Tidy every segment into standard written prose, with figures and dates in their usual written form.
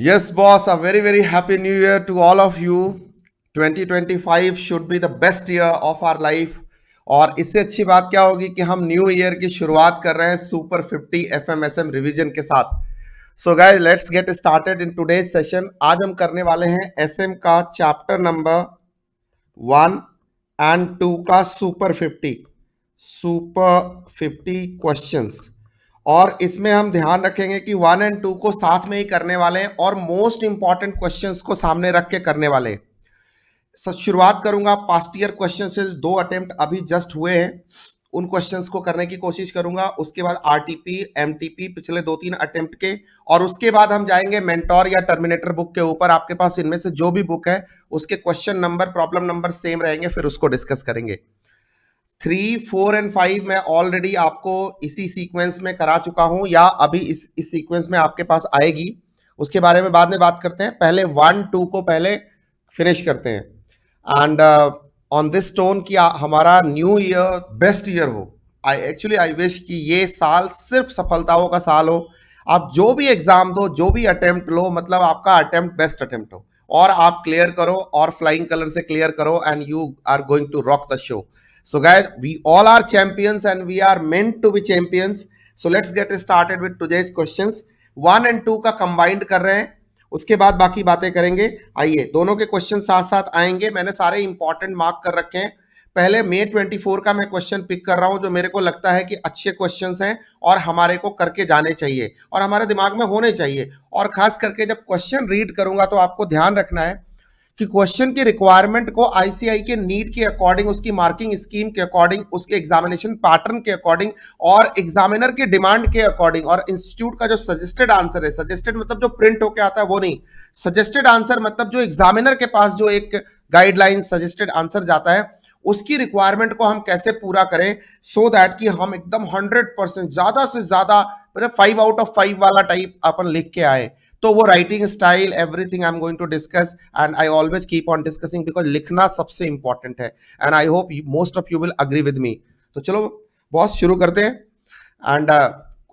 Yes, boss, a very, very happy new year to all of you. 2025 should be the best year of our life. और इससे अच्छी बात क्या होगी कि हम न्यू ईयर की शुरुआत कर रहे हैं सुपर 50 FMSM रिवीजन के साथ। So guys, let's get started in today's session. आज हम करने वाले हैं एसएम का चैप्टर नंबर 1 और 2 का सुपर 50 क्वेश्चंस। और इसमें हम ध्यान रखेंगे कि 1 और 2 को साथ में ही करने वाले हैं और मोस्ट इंपॉर्टेंट क्वेश्चंस को सामने रख के करने वाले हैं। शुरुआत करूंगा पास्ट ईयर क्वेश्चन से। 2 अटेम्प्ट अभी जस्ट हुए हैं, उन क्वेश्चंस को करने की कोशिश करूंगा। उसके बाद आरटीपी एमटीपी पिछले 2-3 अटेम्प्ट के, और उसके बाद हम जाएंगे मेंटोर या टर्मिनेटर बुक के ऊपर। आपके पास इनमें से जो भी बुक है उसके question number, problem number same रहेंगे, फिर उसको डिस्कस करेंगे। 3, 4 और 5 मैं ऑलरेडी आपको इसी सीक्वेंस में करा चुका हूं, या अभी इस सीक्वेंस में आपके पास आएगी, उसके बारे में बाद में बात करते हैं। पहले 1-2 को पहले फिनिश करते हैं। एंड ऑन दिस टोन कि हमारा न्यू ईयर बेस्ट ईयर हो। आई विश कि ये साल सिर्फ सफलताओं का साल हो। आप जो भी एग्जाम दो, जो भी अटेम्प्ट लो, मतलब आपका अटेम्प्ट बेस्ट अटेम्प्ट हो और आप क्लियर करो और फ्लाइंग कलर से क्लियर करो, and you are going to rock the show. So guys, we all are champions and we are meant to be champions. So let's get started with today's questions. 1 और 2 का combined कर रहे हैं, उसके बाद बाकी बातें करेंगे। आइए, दोनों के क्वेश्चन साथ साथ आएंगे। मैंने सारे इंपॉर्टेंट मार्क कर रखे हैं। पहले May 24 का मैं क्वेश्चन पिक कर रहा हूं जो मेरे को लगता है कि अच्छे क्वेश्चंस हैं और हमारे को करके जाने चाहिए और हमारे दिमाग में होने चाहिए। और खास करके जब क्वेश्चन रीड करूंगा तो आपको ध्यान रखना है कि क्वेश्चन की रिक्वायरमेंट को आईसीआई के नीड के अकॉर्डिंग, उसकी मार्किंग स्कीम के अकॉर्डिंग, उसके एग्जामिनेशन पैटर्न के अकॉर्डिंग और एग्जामिनर की डिमांड के अकॉर्डिंग, और इंस्टीट्यूट का जो सजेस्टेड आंसर है, सजेस्टेड मतलब जो प्रिंट होके आता है वो नहीं, सजेस्टेड आंसर मतलब जो एग्जामिनर के पास जो एक गाइडलाइन सजेस्टेड आंसर जाता है, उसकी रिक्वायरमेंट को हम कैसे पूरा करें सो दैट कि हम एकदम 100% ज्यादा से ज्यादा 5 आउट ऑफ 5 वाला टाइप अपन लिख के आए। तो वो writing style, everything I am going to discuss, and I always keep on discussing because लिखना सबसे इंपॉर्टेंट है, and I hope most of you will agree with me. तो चलो बॉस, शुरू करते हैं। एंड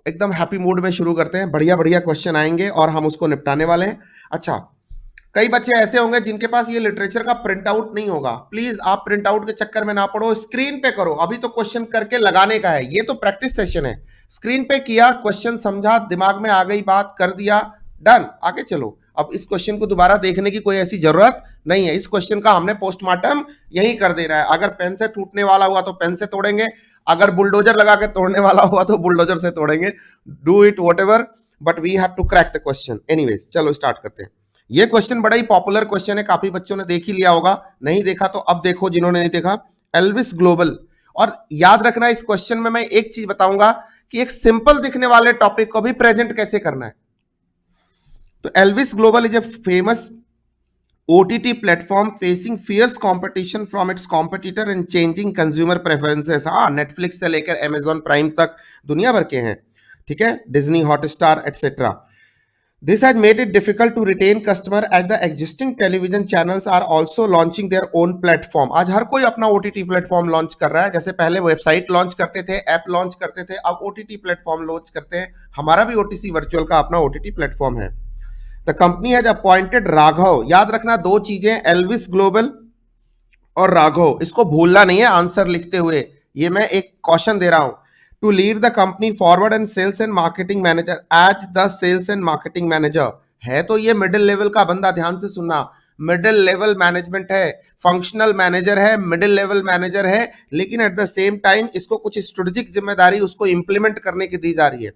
एकदम हैप्पी मूड में शुरू करते हैं। बढ़िया बढ़िया क्वेश्चन आएंगे और हम उसको निपटाने वाले हैं। अच्छा, कई बच्चे ऐसे होंगे जिनके पास ये लिटरेचर का प्रिंट आउट नहीं होगा। प्लीज आप प्रिंट आउट के चक्कर में ना पड़ो, स्क्रीन पे करो। अभी तो क्वेश्चन करके लगाने का है, ये तो प्रैक्टिस सेशन है। स्क्रीन पे किया, क्वेश्चन समझा, दिमाग में आ गई बात, कर दिया, डन, आगे चलो। अब इस क्वेश्चन को दोबारा देखने की कोई ऐसी जरूरत नहीं है। इस क्वेश्चन का हमने पोस्टमार्टम यही कर देना है। अगर पेन से टूटने वाला हुआ तो पेन से तोड़ेंगे, अगर बुलडोजर लगा के तोड़ने वाला हुआ तो बुलडोजर से तोड़ेंगे। Do it whatever, but we have to crack the question. Anyways, चलो स्टार्ट करते हैं। ये क्वेश्चन बड़ा ही पॉपुलर क्वेश्चन है, काफी बच्चों ने देख ही लिया होगा। नहीं देखा तो अब देखो, जिन्होंने नहीं देखा। Elvis global. और याद रखना, इस क्वेश्चन में मैं एक चीज बताऊंगा कि एक सिंपल दिखने वाले टॉपिक को भी प्रेजेंट कैसे करना है। तो Elvis global is a famous OTT platform facing fierce competition from its competitor and changing consumer preferences. हाँ, नेटफ्लिक्स से लेकर अमेजॉन प्राइम तक दुनिया भर के हैं, ठीक है, Disney, Hotstar etcetera. This has made it difficult to retain customer as the existing television channels are also launching their own platform. आज हर कोई अपना OTT प्लेटफॉर्म लॉन्च कर रहा है। जैसे पहले वेबसाइट लॉन्च करते थे, ऐप लॉन्च करते थे, अब OTT प्लेटफॉर्म लॉन्च करते हैं। हमारा भी OTC वर्चुअल का अपना OTT प्लेटफॉर्म है। The company has appointed Raghav. याद रखना, 2 चीजें, एल्विस ग्लोबल और राघव, इसको भूलना नहीं है आंसर लिखते हुए। ये मैं एक क्वेश्चन दे रहा हूं। To lead the company forward and sales and marketing manager as the sales and marketing manager. है तो ये मिडिल लेवल का बंदा, ध्यान से सुनना, मिडिल लेवल मैनेजमेंट है, फंक्शनल मैनेजर है, मिडिल लेवल मैनेजर है, लेकिन एट द सेम टाइम इसको कुछ स्ट्रेटेजिक जिम्मेदारी उसको इंप्लीमेंट करने की दी जा रही है।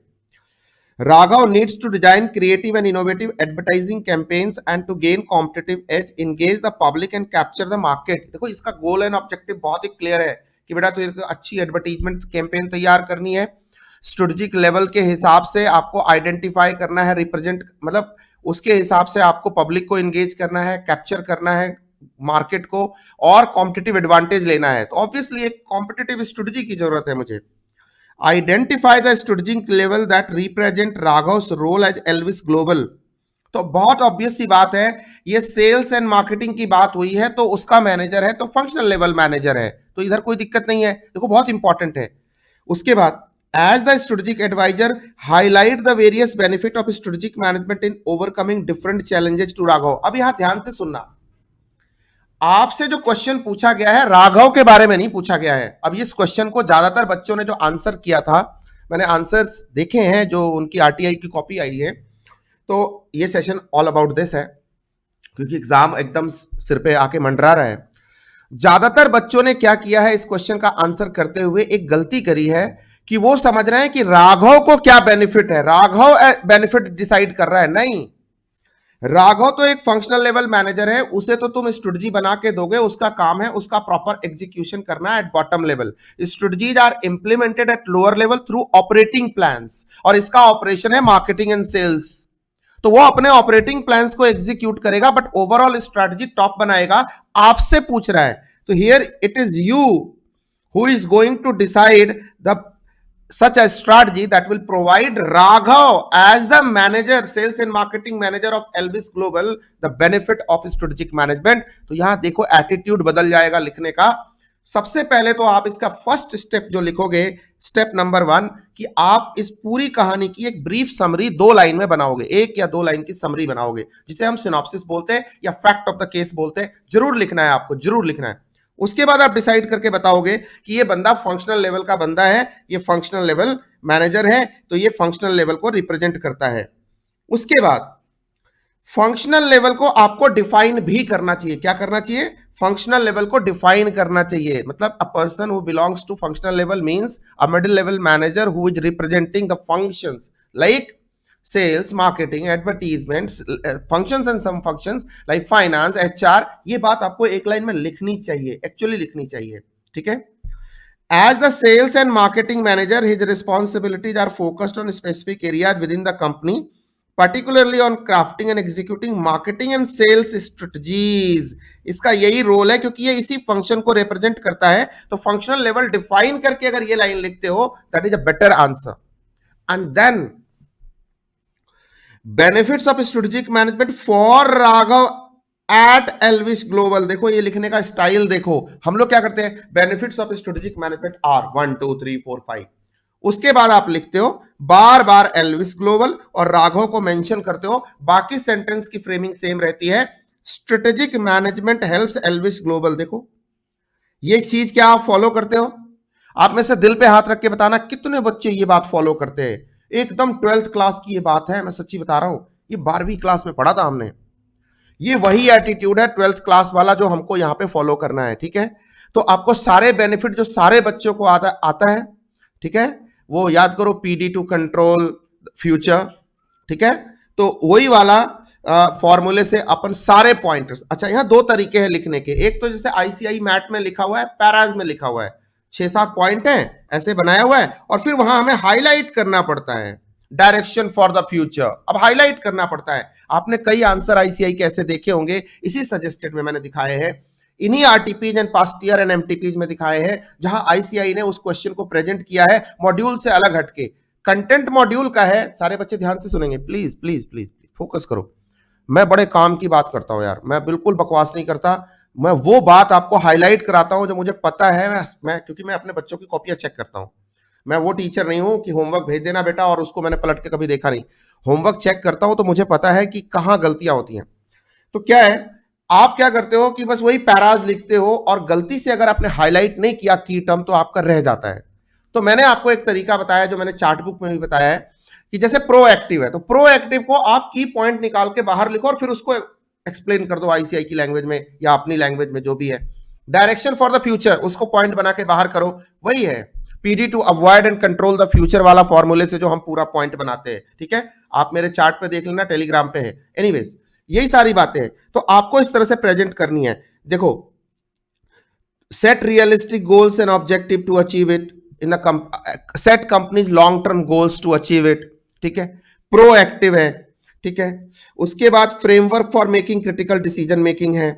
Raghav needs to design creative and innovative advertising campaigns and to gain competitive edge, engage the public and capture the market। देखो, इसका गोल एंड ऑब्जेक्टिव बहुत ही क्लियर है कि बेटा तो अच्छी एडवर्टाइजमेंट कैंपेन तैयार करनी है, स्ट्रेटेजिक लेवल के हिसाब से आपको आइडेंटिफाई करना है, रिप्रेजेंट मतलब उसके हिसाब से आपको पब्लिक को एंगेज करना है, कैप्चर करना है मार्केट को, और कॉम्पिटिटिव एडवांटेज लेना है। तो ऑब्वियसली एक कॉम्पिटिटिव स्ट्रेटेजी की जरूरत है मुझे। Identify the strategic level that represent Raghav's role as Elvis global. तो बहुत ऑब्वियस सी बात है, ये सेल्स एंड मार्केटिंग की बात हुई है तो उसका मैनेजर है, तो फंक्शनल लेवल मैनेजर है, तो इधर कोई दिक्कत नहीं है। देखो, बहुत इंपॉर्टेंट है। उसके बाद as the strategic advisor highlight the various benefit of strategic management in overcoming different challenges to Raghav. अब यहां ध्यान से सुनना, आपसे जो क्वेश्चन पूछा गया है राघव के बारे में नहीं पूछा गया है। अब इस क्वेश्चन को ज्यादातर बच्चों ने जो आंसर किया था, मैंने आंसर्स देखे हैं जो उनकी आरटीआई की कॉपी आई है, तो ये सेशन ऑल अबाउट दिस है, क्योंकि एग्जाम एकदम सिर पे आके मंडरा रहा है। ज्यादातर बच्चों ने क्या किया है, इस क्वेश्चन का आंसर करते हुए एक गलती करी है कि वो समझ रहे हैं कि राघव को क्या बेनिफिट है, राघव बेनिफिट डिसाइड कर रहा है। नहीं, राघव तो एक फंक्शनल लेवल मैनेजर है, उसे तो तुम स्ट्रेटजी बना के दोगे, उसका काम है उसका प्रॉपर एग्जीक्यूशन करना at bottom level. Strategies are implemented at lower level through operating plans, और इसका ऑपरेशन है मार्केटिंग एंड सेल्स। तो वो अपने ऑपरेटिंग प्लान्स को एग्जीक्यूट करेगा, बट ओवरऑल स्ट्रेटजी टॉप बनाएगा। आपसे पूछ रहा है, तो here it is you who is going to decide the such a strategy that will provide Raghav as the manager, sales and marketing manager of Elvis Global, the benefit of strategic management। तो यहां देखो attitude बदल जाएगा लिखने का। सबसे पहले तो आप इसका फर्स्ट स्टेप जो लिखोगे, स्टेप नंबर 1, कि आप इस पूरी कहानी की एक ब्रीफ समरी 2 लाइन में बनाओगे, 1 या 2 लाइन की समरी बनाओगे, जिसे हम सिनॉप्सिस बोलते हैं या फैक्ट ऑफ द केस बोलते हैं। जरूर लिखना है आपको, जरूर लिखना है। उसके बाद आप डिसाइड करके बताओगे कि ये बंदा फंक्शनल लेवल का बंदा है, ये फंक्शनल लेवल मैनेजर है, तो ये फंक्शनल लेवल को रिप्रेजेंट करता है। उसके बाद फंक्शनल लेवल को आपको डिफाइन भी करना चाहिए। क्या करना चाहिए? फंक्शनल लेवल को डिफाइन करना चाहिए। मतलब a person who belongs to functional level means a middle level manager who is representing the functions like sales, marketing, advertisements, functions and some functions like finance, HR. ये बात आपको एक line में लिखनी चाहिए, एक्चुअली लिखनी चाहिए, ठीक है। As the sales and marketing manager, his responsibilities are focused on specific areas within the company, particularly on crafting and executing marketing and sales strategies। इसका यही रोल है, क्योंकि ये इसी फंक्शन को रिप्रेजेंट करता है। तो फंक्शनल लेवल डिफाइन करके अगर ये लाइन लिखते हो, that is a better answer. And then benefits of strategic management for Raghav at Elvis global. देखो ये लिखने का स्टाइल देखो, हम लोग क्या करते हैं, benefits of strategic management are 1 2 3 4 5। उसके बाद आप लिखते हो बार बार एल्विस ग्लोबल और राघव को मेंशन करते हो। बाकी सेंटेंस की फ्रेमिंग सेम रहती है। Strategic management helps Elvis global. देखो ये चीज क्या आप फॉलो करते हो? आप में से दिल पे हाथ रख के बताना कितने बच्चे ये बात फॉलो करते हैं। एकदम 12th क्लास की ये बात है, मैं सच्ची बता रहा हूं, ये 12वीं क्लास में पढ़ा था हमने। ये वही एटीट्यूड है 12th क्लास वाला जो हमको यहां पे फॉलो करना है, ठीक है। तो आपको सारे बेनिफिट जो सारे बच्चों को आता है, ठीक है, वो याद करो, पीडी टू कंट्रोल फ्यूचर, ठीक है। तो वही वाला फॉर्मूले से अपन सारे पॉइंटर्स। अच्छा, यहां 2 तरीके हैं लिखने के। एक तो जैसे आईसीआई मैट में लिखा हुआ है, पैराज में लिखा हुआ है, 6-7 पॉइंट है ऐसे बनाया हुआ है, और फिर वहां हमें हाईलाइट करना पड़ता है डायरेक्शन फॉर द फ्यूचर। अब हाईलाइट करना पड़ता है। आपने कई आंसर आईसीआई के ऐसे देखे होंगे, इसी सजेस्टेड में मैंने दिखाए हैं, इन्हीं RTPs and past year and MTPs में दिखाए हैं, जहां आईसीआई ने उस क्वेश्चन को प्रेजेंट किया है मॉड्यूल से अलग हटके। कंटेंट मॉड्यूल का है, सारे बच्चे ध्यान से सुनेंगे, प्लीज प्लीज प्लीज फोकस करो। मैं बड़े काम की बात करता हूं यार, मैं बिल्कुल बकवास नहीं करता। मैं वो बात आपको हाईलाइट कराता हूं जो मुझे पता है। मैं क्योंकि मैं अपने बच्चों की कॉपियां चेक करता हूं। मैं वो टीचर नहीं हूं कि होमवर्क भेज देना बेटा और उसको मैंने पलट के कभी देखा नहीं। होमवर्क चेक करता हूं तो मुझे पता है कि कहां गलतियां होती हैं। तो क्या है, आप क्या करते हो कि बस वही पैराज लिखते हो, और गलती से अगर आपने हाईलाइट नहीं किया की टर्म तो आपका रह जाता है। तो मैंने आपको एक तरीका बताया जो मैंने चार्ट बुक में भी बताया है, कि जैसे प्रोएक्टिव है, तो प्रोएक्टिव को आप की पॉइंट निकाल के बाहर लिखो और फिर उसको एक्सप्लेन कर दो आईसीआई की लैंग्वेज में या अपनी लैंग्वेज में जो भी है। डायरेक्शन फॉर द फ्यूचर, उसको पॉइंट बना के बाहर करो, वही है पीडी to avoid and control the future वाला फॉर्मूले से जो हम पूरा पॉइंट बनाते हैं, ठीक है। आप मेरे चार्ट पे देख लेना, टेलीग्राम पे है। एनीवेज, यही सारी बातें हैं। तो आपको इस तरह से प्रेजेंट करनी है। देखो, set realistic goals and objective to achieve it in the set companies long term goals to achieve it, ठीक है। प्रोएक्टिव है, ठीक है। उसके बाद framework for making critical decision making है,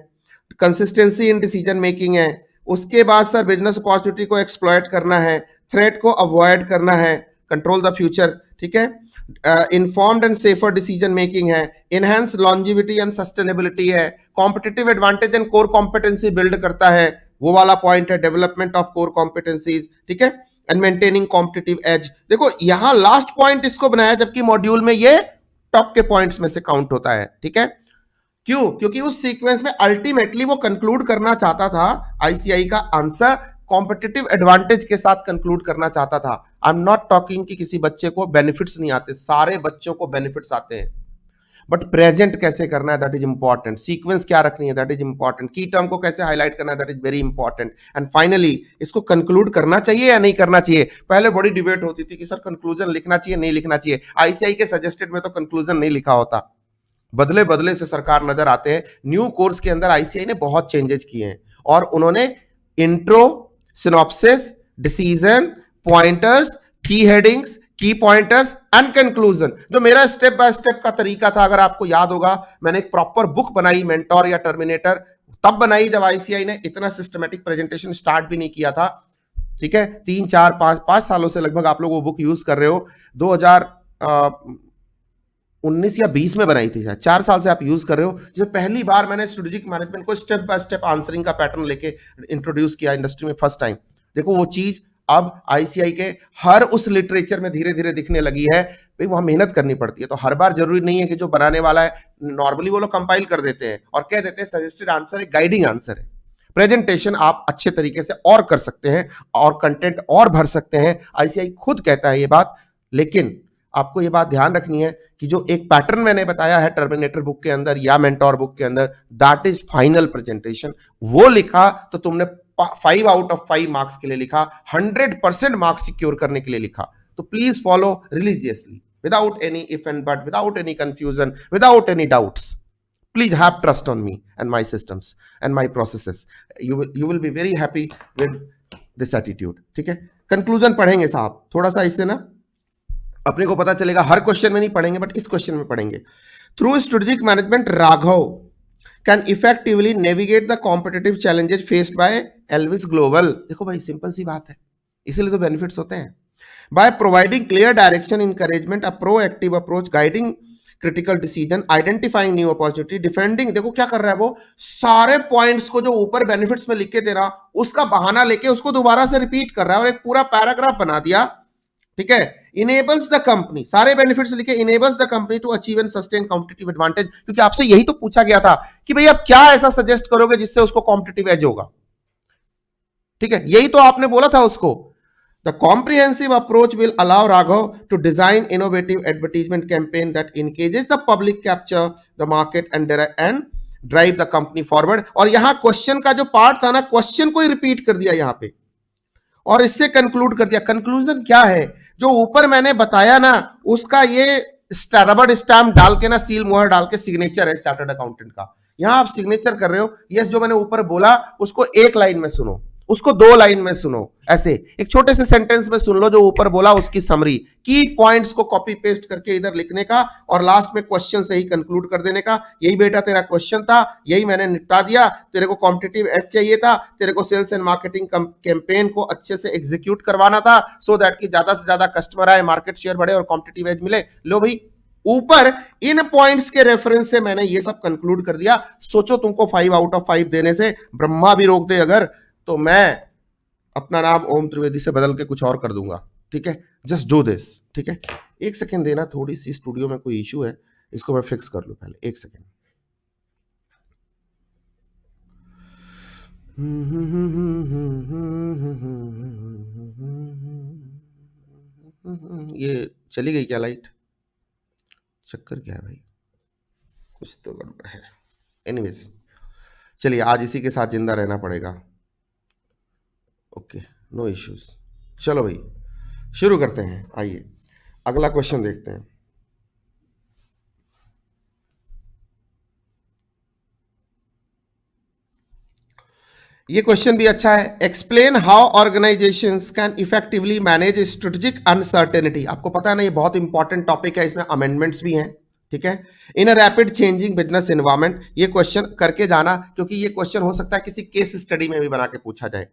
कंसिस्टेंसी इन डिसीजन मेकिंग है। उसके बाद सर बिजनेस अपॉर्चुनिटी को एक्सप्लॉयट करना है, थ्रेट को अवॉइड करना है, कंट्रोल द फ्यूचर, ठीक है। Informed and safer decision making है, इनहेंस लॉन्जिविटी एंड सस्टेनेबिलिटी है, competitive advantage and core competency build करता है, वो वाला पॉइंट है डेवलपमेंट ऑफ कोर कॉम्पिटेंसीज, ठीक है। And maintaining competitive as. देखो यहां लास्ट पॉइंट इसको बनाया, जबकि मॉड्यूल में ये टॉप के पॉइंट्स में से काउंट होता है, ठीक है। क्यों? क्योंकि उस सीक्वेंस में अल्टीमेटली वो कंक्लूड करना चाहता था, आईसीआई का आंसर कॉम्पिटिटिव एडवांटेज के साथ कंक्लूड करना चाहता था। आई एम नॉट टॉकिंग कि किसी बच्चे को बेनिफिट्स नहीं आते, सारे बच्चों को बेनिफिट्स आते हैं, बट प्रेजेंट कैसे करना है दैट इज इंपॉर्टेंट, सीक्वेंस क्या रखनी है दैट इज इंपॉर्टेंट, की टर्म को कैसे हाईलाइट करना है that is very important. And finally इसको कंक्लूड करना चाहिए या नहीं करना चाहिए। पहले बड़ी डिबेट होती थी कि सर कंक्लूजन लिखना चाहिए नहीं लिखना चाहिए, आईसीआई के सजेस्टेड में तो कंक्लूजन नहीं लिखा होता। बदले बदले से सरकार नजर आते हैं। न्यू कोर्स के अंदर आईसीआई ने बहुत चेंजेस किए हैं और उन्होंने इंट्रो, सिनॉप्सिस, डिसीजन, पॉइंटर्स, की हेडिंग्स, की पॉइंटर्स एंड कंक्लूजन, जो मेरा स्टेप बाय स्टेप का तरीका था, अगर आपको याद होगा मैंने एक प्रॉपर बुक बनाई, मेंटोर या टर्मिनेटर, तब बनाई जब आईसीआई ने इतना सिस्टमैटिक प्रेजेंटेशन स्टार्ट भी नहीं किया था, ठीक है। 3 4 5 सालों से लगभग आप लोग वो बुक यूज कर रहे हो। 2019 या 20 में बनाई थी, शायद 4 साल से आप यूज कर रहे हो। जब पहली बार मैंने स्ट्रेटेजिक मैनेजमेंट को स्टेप बाय स्टेप आंसरिंग का पैटर्न लेके इंट्रोड्यूस किया इंडस्ट्री में फर्स्ट टाइम, देखो वो चीज अब आईसीआई के हर उस लिटरेचर में धीरे धीरे दिखने लगी है। भाई वहां मेहनत करनी पड़ती है, तो हर बार जरूरी नहीं है कि जो बनाने वाला है नॉर्मली वो लोग कंपाइल कर देते हैं और कह देते हैं सजेस्टेड आंसर एक गाइडिंग आंसर है। प्रेजेंटेशन आप अच्छे तरीके से और कर सकते हैं और कंटेंट और भर सकते हैं, आईसीआई खुद कहता है ये बात। लेकिन आपको ये बात ध्यान रखनी है कि जो एक पैटर्न मैंने बताया है टर्मिनेटर बुक के अंदर या मेंटोर बुक के अंदर, दैट इज फाइनल प्रेजेंटेशन। वो लिखा तो तुमने 5 आउट ऑफ 5 मार्क्स के लिए लिखा, 100% मार्क्स सिक्योर करने के लिए लिखा। तो please follow religiously, without any if and but, without any confusion, without any doubts. Please have trust on me and my systems and my processes. You will be very happy with this attitude. ठीक है, conclusion पढ़ेंगे साहब, थोड़ा सा इससे ना अपने को पता चलेगा। हर क्वेश्चन में नहीं पढ़ेंगे बट इस क्वेश्चन में पढ़ेंगे। Through strategic management Raghav can effectively navigate the competitive challenges faced by Elvis global. देखो भाई सिंपल सी बात है, इसीलिए तो बेनिफिट्स होते हैं। By providing clear direction, encouragement, a proactive approach, guiding critical decision, identifying new opportunity, defending. देखो क्या कर रहा है वो, सारे पॉइंट्स को जो ऊपर बेनिफिट्स में लिख के दे रहा उसका बहाना लेके उसको दोबारा से रिपीट कर रहा है और एक पूरा पैराग्राफ बना दिया, ठीक है। इनेबल्स द कंपनी, सारे बेनिफिट्स लिखे, enables the company to achieve and sustain competitive advantage. क्योंकि आपसे यही तो पूछा गया था कि भाई आप क्या ऐसा सजेस्ट करोगे जिससे उसको कॉम्पिटिटिव एज होगा, ठीक है, यही तो आपने बोला था उसको। The comprehensive approach will allow Raghav to design innovative advertisement campaign that engages the public, capture the market and drive the company forward। और यहां क्वेश्चन का जो पार्ट था ना, क्वेश्चन को ही रिपीट कर दिया यहां पे और इससे कंक्लूड कर दिया। कंक्लूजन क्या है, जो ऊपर मैंने बताया ना उसका ये रबड़ स्टैम्प डाल के ना, सील मुहर डाल के सिग्नेचर है चार्टर्ड अकाउंटेंट का। यहां आप सिग्नेचर कर रहे हो, यस जो मैंने ऊपर बोला उसको एक लाइन में सुनो, उसको 2 लाइन में सुनो, ऐसे एक छोटे से सेंटेंस में सुन लो जो ऊपर बोला उसकी समरी, की पॉइंट्स को कॉपी पेस्ट करके इधर लिखने का और लास्ट में क्वेश्चन से ही कंक्लूड कर देने का। यही बेटा तेरा क्वेश्चन था, यही मैंने निपटा दिया। तेरे को कॉम्पिटिटिव एज चाहिए था, तेरे को सेल्स एंड मार्केटिंग कैंपेन को अच्छे से एग्जीक्यूट करवाना था सो दैट कि ज्यादा से ज्यादा कस्टमर आए, मार्केट शेयर बढ़े और कॉम्पिटिटिव एज मिले। लो भाई ऊपर इन पॉइंट्स के रेफरेंस से मैंने ये सब कंक्लूड कर दिया। सोचो तुमको 5 आउट ऑफ 5 देने से ब्रह्मा भी रोक दे अगर, तो मैं अपना नाम ओम त्रिवेदी से बदल के कुछ और कर दूंगा, ठीक है। जस्ट डू दिस, ठीक है। एक सेकेंड देना, थोड़ी सी स्टूडियो में कोई इश्यू है, इसको मैं फिक्स कर लूं पहले, एक सेकेंड। ये चली गई क्या लाइट, चक्कर क्या है भाई, कुछ तो गड़बड़ है। एनीवेज चलिए आज इसी के साथ जिंदा रहना पड़ेगा, ओके नो इश्यूज। चलो भाई शुरू करते हैं, आइए अगला क्वेश्चन देखते हैं। ये क्वेश्चन भी अच्छा है। Explain how organisations can effectively manage strategic uncertainty. आपको पता है ना ये बहुत इंपॉर्टेंट टॉपिक है, इसमें अमेंडमेंट्स भी हैं, ठीक है। In a rapid changing business environment, ये क्वेश्चन करके जाना क्योंकि ये क्वेश्चन हो सकता है किसी केस स्टडी में भी बना के पूछा जाए।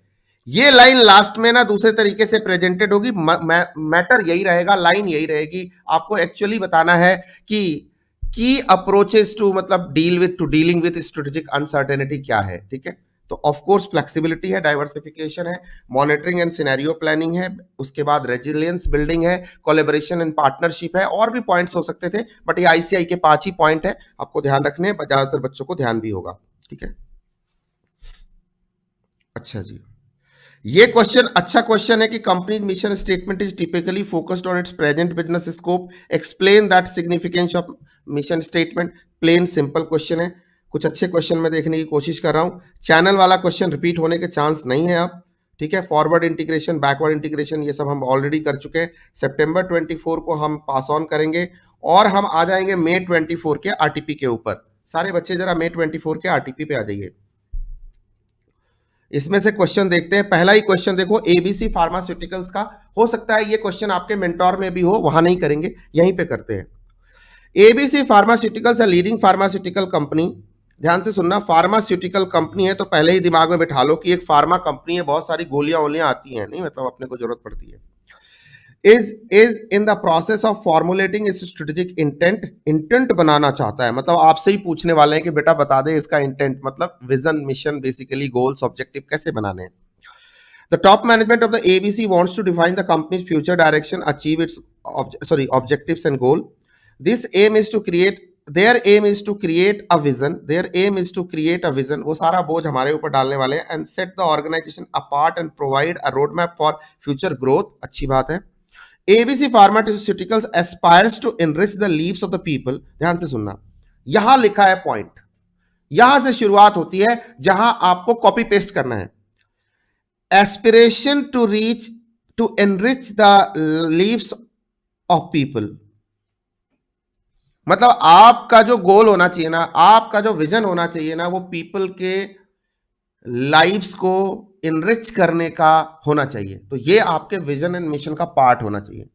ये लाइन लास्ट में ना दूसरे तरीके से प्रेजेंटेड होगी, मैटर यही रहेगा, लाइन यही रहेगी। आपको एक्चुअली बताना है कि की अप्रोचेस टू मतलब डीलिंग विद स्ट्रेटेजिक अनसर्टेनिटी क्या है, ठीक है। तो ऑफ कोर्स फ्लेक्सिबिलिटी है, डाइवर्सिफिकेशन है, मॉनिटरिंग एंड सिनेरियो प्लानिंग है, उसके बाद रेजिलियंस बिल्डिंग है, कोलैबोरेशन एंड पार्टनरशिप है, और भी पॉइंट्स हो सकते थे, बट ये आईसीआई के 5 ही पॉइंट है, आपको ध्यान रखने, ज्यादातर बच्चों को ध्यान भी होगा। ठीक है, अच्छा जी, ये क्वेश्चन अच्छा क्वेश्चन है कि company mission statement is typically focused on it's present business scope, explain that significance of mission statement. Plain simple question है, कुछ अच्छे क्वेश्चन में देखने की कोशिश कर रहा हूं। चैनल वाला क्वेश्चन रिपीट होने के चांस नहीं है अब। ठीक है, फॉरवर्ड इंटीग्रेशन, बैकवर्ड इंटीग्रेशन, ये सब हम ऑलरेडी कर चुके हैं। सितंबर 24 को हम पास ऑन करेंगे और हम आ जाएंगे मई 24 के आरटीपी के ऊपर। सारे बच्चे जरा मई 24 के आरटीपी पे आ जाइए। इसमें से क्वेश्चन देखते हैं। पहला ही क्वेश्चन देखो, एबीसी फार्मास्यूटिकल्स का। हो सकता है ये क्वेश्चन आपके मेंटोर में भी हो, वहां नहीं करेंगे, यहीं पे करते हैं। ABC pharmaceuticals, leading pharmaceutical company. ध्यान से सुनना, फार्मास्यूटिकल कंपनी है तो पहले ही दिमाग में बिठा लो कि एक फार्मा कंपनी है, बहुत सारी गोलियां वोलियां आती हैं, नहीं मतलब अपने को जरूरत पड़ती है। is in the process of formulating its strategic intent बनाना चाहता है, मतलब आपसे ही पूछने वाले हैं कि बेटा बता दे इसका इंटेंट, मतलब vision, mission, basically goals, objective कैसे बनाने हैं। The top management of the ABC wants to define the company's future direction, achieve its objectives and goal. This aim is to create, their aim is to create a vision, their aim is to create a vision, वो सारा बोझ हमारे ऊपर डालने वाले हैं, and set the organization apart and provide a roadmap for future growth। अच्छी बात है। ABC Pharmaceuticals aspires to enrich the lives of the people। ध्यान से सुनना, यहां लिखा है पॉइंट, यहां से शुरुआत होती है जहां आपको कॉपी पेस्ट करना है। Aspiration to reach, to enrich the lives of people, मतलब आपका जो गोल होना चाहिए ना, आपका जो विजन होना चाहिए ना, वो पीपल के लाइव्स को इनरिच करने का होना चाहिए। तो ये आपके विजन एंड मिशन का पार्ट होना चाहिए।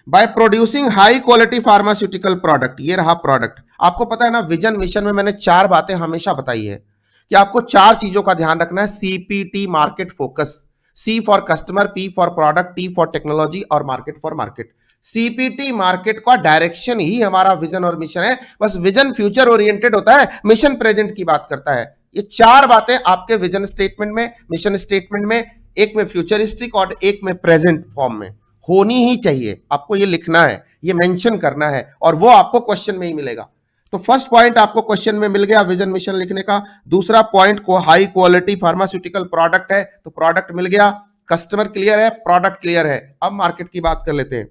By producing high quality pharmaceutical product, ये रहा प्रोडक्ट। आपको पता है ना, विजन मिशन में मैंने 4 बातें हमेशा बताई है कि आपको 4 चीजों का ध्यान रखना है। CPT, market focus, C for customer, P for product, T for technology और market for market. CPT market का डायरेक्शन ही हमारा विजन और मिशन है। बस विजन फ्यूचर ओरिएंटेड होता है, मिशन प्रेजेंट की बात करता है। ये 4 बातें आपके विजन स्टेटमेंट में, मिशन स्टेटमेंट में, एक में फ्यूचरिस्टिक और एक में प्रेजेंट फॉर्म में होनी ही चाहिए। आपको ये लिखना है, ये मेंशन करना है, और वो आपको क्वेश्चन में ही मिलेगा। तो फर्स्ट पॉइंट आपको क्वेश्चन में मिल गया विजन मिशन लिखने का। दूसरा पॉइंट को हाई क्वालिटी फार्मास्यूटिकल प्रोडक्ट है तो प्रोडक्ट मिल गया, कस्टमर क्लियर है, प्रोडक्ट क्लियर है। अब मार्केट की बात कर लेते हैं।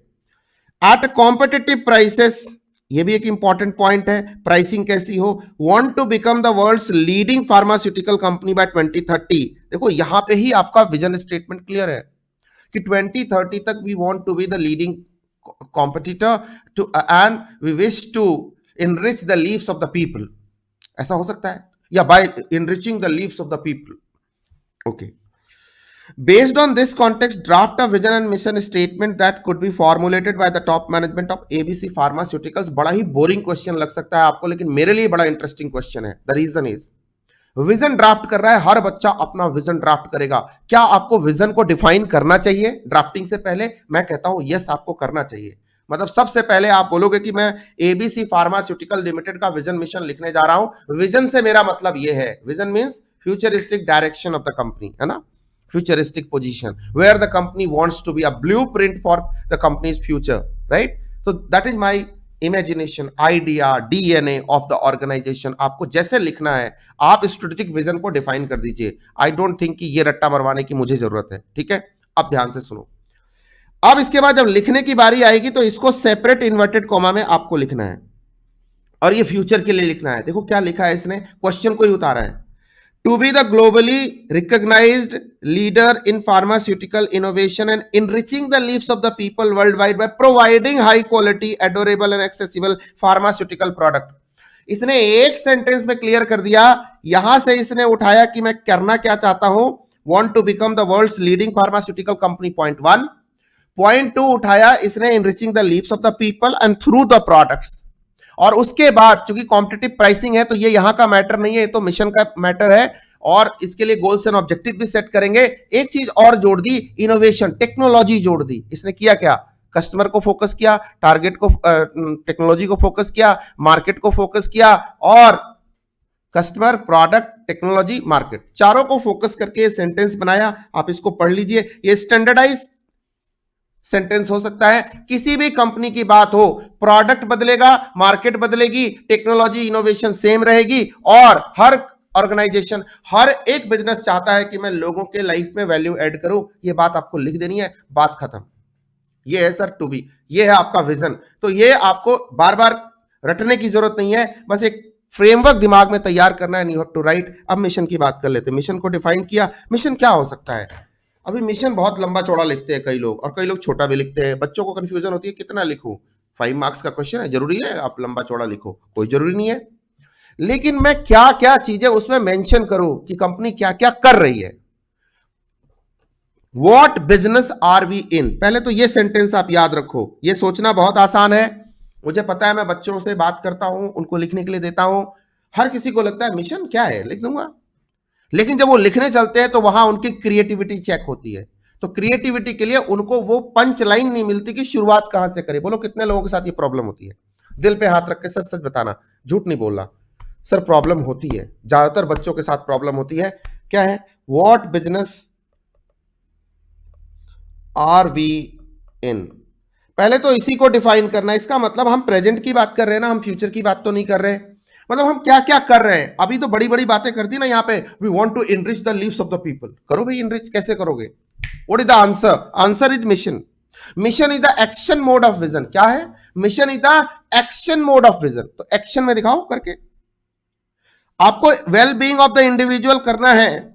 एट कॉम्पिटिटिव प्राइसेस, ये भी एक इंपॉर्टेंट पॉइंट है, प्राइसिंग कैसी हो। Want to become the world's leading pharmaceutical company by 2030। देखो यहां पे ही आपका विजन स्टेटमेंट क्लियर है कि 2030 तक we want to be the leading competitor to, and we wish to enrich the lives of the people। ऐसा हो सकता है, या by enriching the lives of the people। okay, based on this context, draft a vision and mission statement that could be formulated by the top management of ABC Pharmaceuticals। बड़ा ही boring question लग सकता है आपको, लेकिन मेरे लिए बड़ा interesting question है। The reason is, vision draft कर रहा है, हर बच्चा अपना विजन ड्राफ्ट करेगा। क्या आपको विजन को डिफाइन करना चाहिए ड्राफ्टिंग से पहले? मैं कहता हूं यस, आपको करना चाहिए। मतलब सबसे पहले आप बोलोगे कि मैं एबीसी फार्मास्यूटिकल लिमिटेड का विजन मिशन लिखने जा रहा हूं। विजन से मेरा मतलब यह है, vision means futuristic direction of the company, है ना, futuristic position where the company wants to be a blueprint for the company's future, right. So that is my imagination, idea, DNA of the organisation. आपको जैसे लिखना है, आप strategic vision को define कर दीजिए। आई डोंट थिंक कि ये रट्टा मरवाने की मुझे जरूरत है, ठीक है। अब ध्यान से सुनो, अब इसके बाद जब लिखने की बारी आएगी तो इसको सेपरेट इन्वर्टेड कॉमा में आपको लिखना है, और ये फ्यूचर के लिए लिखना है। देखो क्या लिखा है इसने, क्वेश्चन को ही उतारा है। To be the globally recognised leader in pharmaceutical innovation and enriching the lives of the people world wide by providing high quality, adorable and accessible pharmaceutical product. इसने एक सेंटेंस में क्लियर कर दिया। यहां से इसने उठाया कि मैं करना क्या चाहता हूं, want to become the world's leading pharmaceutical company, point 1। Point 2 उठाया इसने, enriching the lives of the people and through the products. और उसके बाद चूंकि कॉम्पिटिटिव प्राइसिंग है तो ये यहां का मैटर नहीं है, ये तो मिशन का मैटर है, और इसके लिए गोल्स एंड ऑब्जेक्टिव भी सेट करेंगे। एक चीज और जोड़ दी, इनोवेशन, टेक्नोलॉजी जोड़ दी। इसने किया क्या, कस्टमर को फोकस किया, टारगेट को, टेक्नोलॉजी को फोकस किया, मार्केट को फोकस किया, और कस्टमर, प्रोडक्ट, टेक्नोलॉजी, मार्केट, चारों को फोकस करके ये सेंटेंस बनाया। आप इसको पढ़ लीजिए, ये स्टैंडर्डाइज सेंटेंस हो सकता है। किसी भी कंपनी की बात हो, प्रोडक्ट बदलेगा, मार्केट बदलेगी, टेक्नोलॉजी इनोवेशन सेम रहेगी, और हर ऑर्गेनाइजेशन, हर एक बिजनेस चाहता है कि मैं लोगों के लाइफ में वैल्यू ऐड करूं। ये बात आपको लिख देनी है, बात खत्म। ये है सर टू बी, ये है आपका विजन। तो ये आपको बार बार रटने की जरूरत नहीं है, बस एक फ्रेमवर्क दिमाग में तैयार करना है, यू हैव टू राइट। अब मिशन की बात कर लेते हैं। मिशन को डिफाइन किया, मिशन क्या हो सकता है? अभी मिशन बहुत लंबा चौड़ा लिखते हैं कई लोग, और कई लोग छोटा भी लिखते हैं। बच्चों को कंफ्यूजन होती है कितना लिखूं, 5 मार्क्स का क्वेश्चन है, जरूरी है आप लंबा चौड़ा लिखो? कोई जरूरी नहीं है। लेकिन मैं क्या क्या चीजें उसमें मेंशन करूं कि कंपनी क्या क्या कर रही है। What बिजनेस आर वी इन, पहले तो ये सेंटेंस आप याद रखो। ये सोचना बहुत आसान है, मुझे पता है। मैं बच्चों से बात करता हूं, उनको लिखने के लिए देता हूं, हर किसी को लगता है मिशन क्या है, लिख दूंगा। लेकिन जब वो लिखने चलते हैं तो वहां उनकी क्रिएटिविटी चेक होती है। तो क्रिएटिविटी के लिए उनको वो पंच लाइन नहीं मिलती कि शुरुआत कहां से करें। बोलो कितने लोगों के साथ ये प्रॉब्लम होती है? दिल पे हाथ रख के सच सच बताना, झूठ नहीं बोलना। सर प्रॉब्लम होती है, ज्यादातर बच्चों के साथ प्रॉब्लम होती है। क्या है? व्हाट बिजनेस आर वी इन, पहले तो इसी को डिफाइन करना है। इसका मतलब हम प्रेजेंट की बात कर रहे हैं ना, हम फ्यूचर की बात तो नहीं कर रहे। मतलब हम क्या क्या कर रहे हैं। अभी तो बड़ी बड़ी बातें कर दी ना यहाँ पे, we want to enrich the lives of the people. करो भाई, इनरिच कैसे करोगे? What is the answer? Answer is mission. Mission is the action mode of vision. क्या है? Mission is the action mode of vision. तो action में दिखाओ करके। आपको well being of the individual करना है,